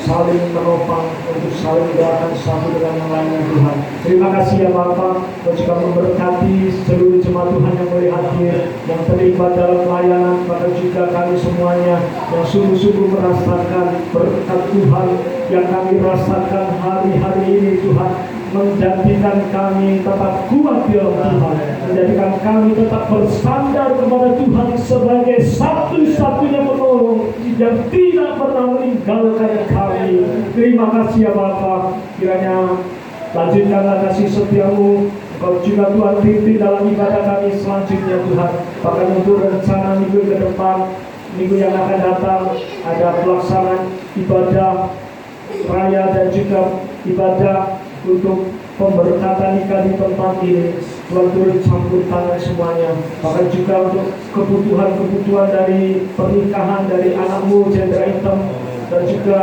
saling menopang untuk saling mendoakan satu dengan yang lainnya Tuhan. Terima kasih ya Bapa, Kau juga memberkati seluruh jemaat Tuhan yang boleh hadir, yang terlibat dalam pelayanan, bahkan juga kami semuanya yang sungguh-sungguh merasakan berkat Tuhan yang kami rasakan hari-hari ini Tuhan, menjadikan kami tetap kuat di dalam Tuhan, menjadikan kami tetap bersandar kepada Tuhan sebagai satu-satunya penolong yang tidak pernah meninggalkan kami. Terima kasih ya Bapa, kiranya lanjutkanlah kasih setia-Mu. Kau juga Tuhan pimpin dalam ibadah kami selanjutnya Tuhan, bahkan untuk rencana minggu ke depan, minggu yang akan datang, ada pelaksanaan ibadah raya dan juga ibadah untuk pemberkatan nikah di tempat ini. Tuhan turut campur tangan semuanya, bahkan juga untuk kebutuhan-kebutuhan dari pernikahan dari anak-Mu Jendra Hitam dan juga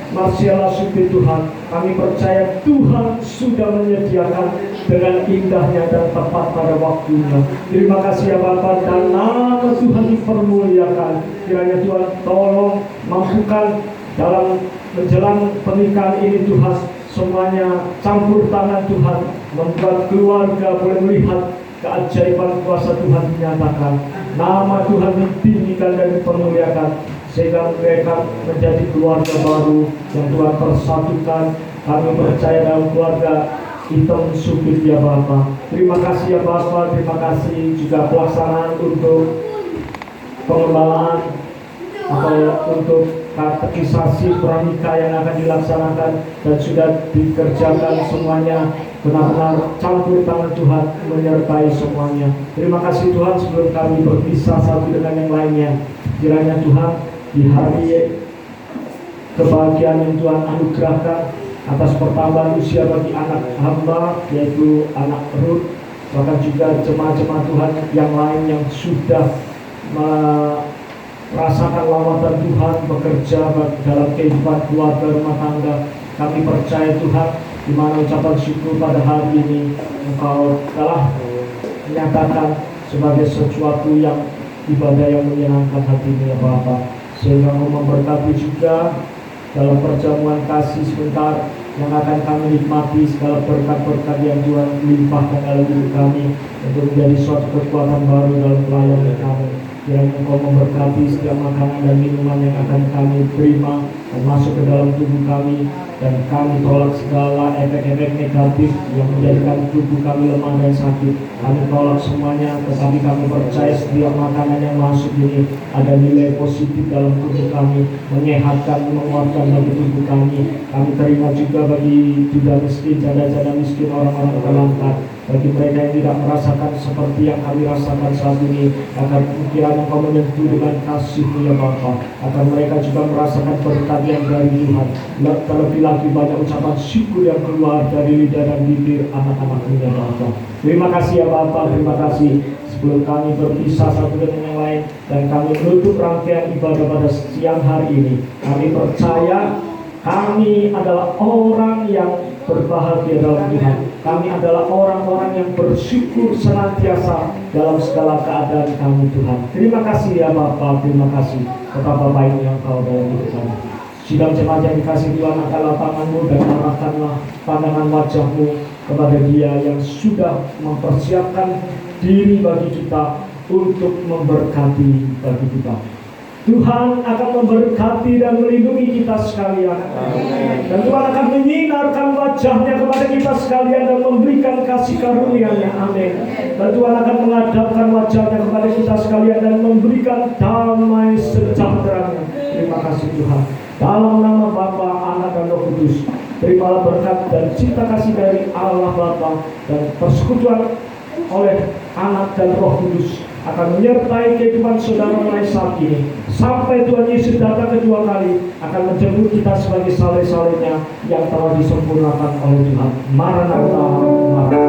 Marsiala Supi Tuhan. Kami percaya Tuhan sudah menyediakan dengan indahnya dan tepat pada waktunya. Terima kasih ya Bapa, dan nama Tuhan dipermuliakan. Kiranya Tuhan tolong mampukan dalam menjelang pernikahan ini Tuhan, semuanya campur tangan Tuhan, membuat keluarga boleh melihat keajaiban kuasa Tuhan dinyatakan. Nama Tuhan ditinggikan dan dipermuliakan, sehingga mereka menjadi keluarga baru yang Tuhan persatukan. Kami percaya dalam keluarga Hitam Supit ya Bapa. Terima kasih ya Bapa, terima kasih juga pelaksanaan untuk pengembalaan atau untuk katekisasi pranikah yang akan dilaksanakan dan sudah dikerjakan semuanya. Benar-benar campur tangan Tuhan menyertai semuanya. Terima kasih Tuhan, sebelum kami berpisah satu dengan yang lainnya, kiranya Tuhan di hari kebahagiaan yang Tuhan anugerahkan atas pertambahan usia bagi anak hamba, yaitu anak Ruth, bahkan juga jemaat-jemaat Tuhan yang lain yang sudah merasakan lawatan Tuhan bekerja dalam kehidupan keluarga rumah tangga. Kami percaya Tuhan, di mana ucapan syukur pada hari ini Engkau telah menyatakan sebagai sesuatu yang ibadah yang menyenangkan hatimu ya Bapa, sehingga Engkau memberkati juga dalam perjamuan kasih sebentar yang akan kami nikmati segala berkat-berkat yang Tuhan limpahkan dalam hidup kami untuk menjadi suatu kekuatan baru dalam pelayanan kami. Kiranya Engkau memberkati setiap makanan dan minuman yang akan kami terima dan masuk ke dalam tubuh kami, dan kami tolak segala efek-efek negatif yang menjadikan tubuh kami lemah dan sakit. Kami tolak semuanya, tetapi kami percaya setiap makanan yang masuk ini ada nilai positif dalam tubuh kami, menyehatkan, menguatkan bagi tubuh kami. Kami terima juga bagi duda miskin, janda-janda miskin, orang-orang terlantar, bagi mereka yang tidak merasakan seperti yang kami rasakan saat ini, agar kiranya Engkau menyentuh dengan kasih-Mu ya Bapa, agar mereka juga merasakan berkat yang dari Tuhan. Terlebih lagi banyak ucapan syukur yang keluar dari lidah dan bibir anak-anak-Mu ya Bapa. Terima kasih ya Bapa, terima kasih. Sebelum kami berpisah satu dengan yang lain dan kami menutup rangkaian ibadah pada siang hari ini, kami percaya kami adalah orang yang berbahagia dalam Tuhan. Kami adalah orang-orang yang bersyukur senantiasa dalam segala keadaan kami Tuhan. Terima kasih ya Bapa, terima kasih. Betapa baiknya Engkau dalam hidup kami. Sidang jemaat yang dikasih Tuhan, angkatlah tangan-Mu dan arahkanlah pandangan wajah-Mu kepada Dia yang sudah mempersiapkan diri bagi kita untuk memberkati bagi kita. Tuhan akan memberkati dan melindungi kita sekalian. Dan Tuhan akan menyinarkan wajah-Nya kepada kita sekalian dan memberikan kasih karunia-Nya. Amin. Dan Tuhan akan menghadapkan wajah-Nya kepada kita sekalian dan memberikan damai sejahtera-Nya. Terima kasih Tuhan. Dalam nama Bapa, Anak dan Roh Kudus, terimalah berkat dan cinta kasih dari Allah Bapa dan persekutuan oleh Anak dan Roh Kudus akan menyertai kehidupan saudara mulai saat ini sampai Tuhan Yesus datang kedua kali, akan menjemput kita sebagai saleh-salehnya yang telah disempurnakan oleh Tuhan. Maranatha, Maranatha.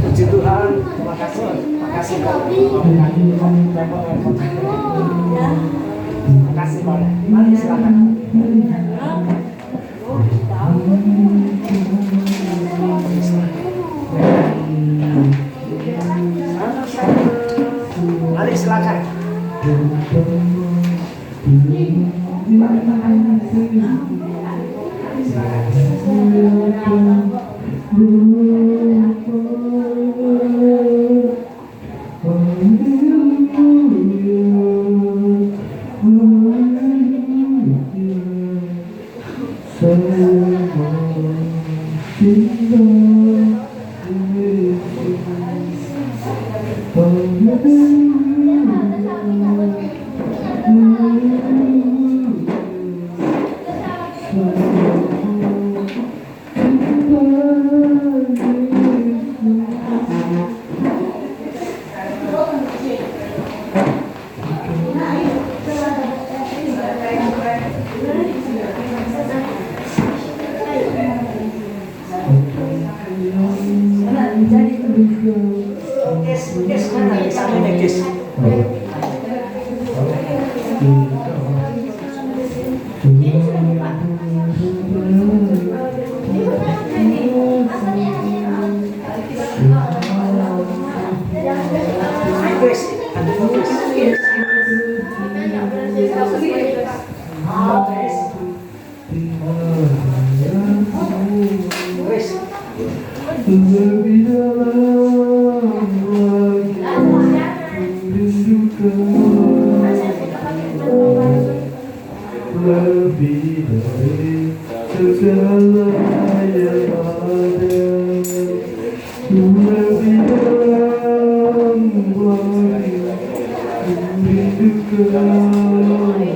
Puji Tuhan, terima kasih. Terima kasih Pak. Terima kasih Pak. Mari silakan. Lebih dari segala yang ada, lebih dalam lagi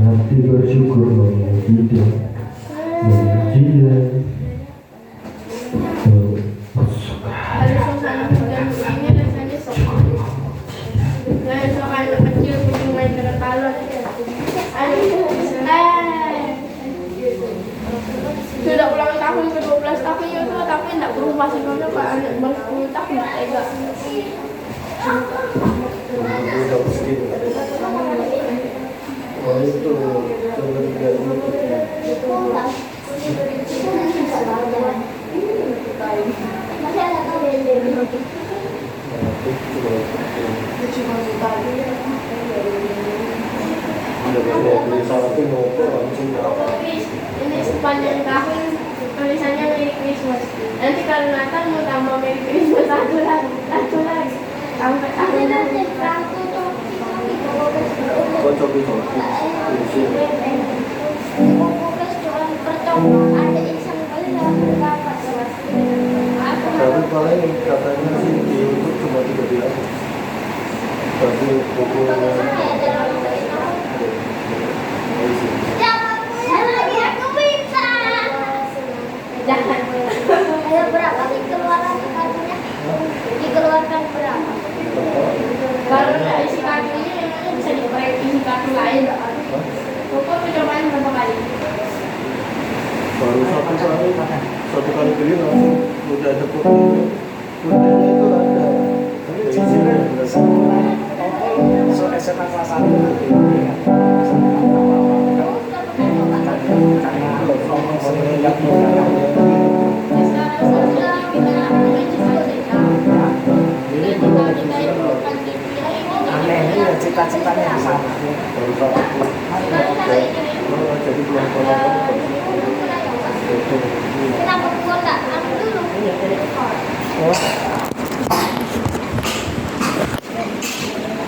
hati bersyukur tidak dia Sudah ulang tahun ke-12 tapi itu tapi tidak berubah sebelumnya Pak anak baru 10 tahun tega. Oh itu ini sepanjang tahun tulisannya Merry Christmas. Nanti kalau Natal mau tambah Merry Christmas satu lagi sampai tahun tapi paling katanya sih di YouTube cuma 3 bulan. Tapi bukunya Ayo berapa dikeluarkan kartunya? Dikeluarkan berapa? kalau tidak isi kartunya memangnya bisa diproyek isi kartu lain. Pokok percobaan berapa kali? baru satu kali beli langsung udah ada putihnya itu ada. So SMA kelas 1 cita-citanya sama. jadi belum potong rambut. Betul. Kenapa gua nggak anu dulu? Oh,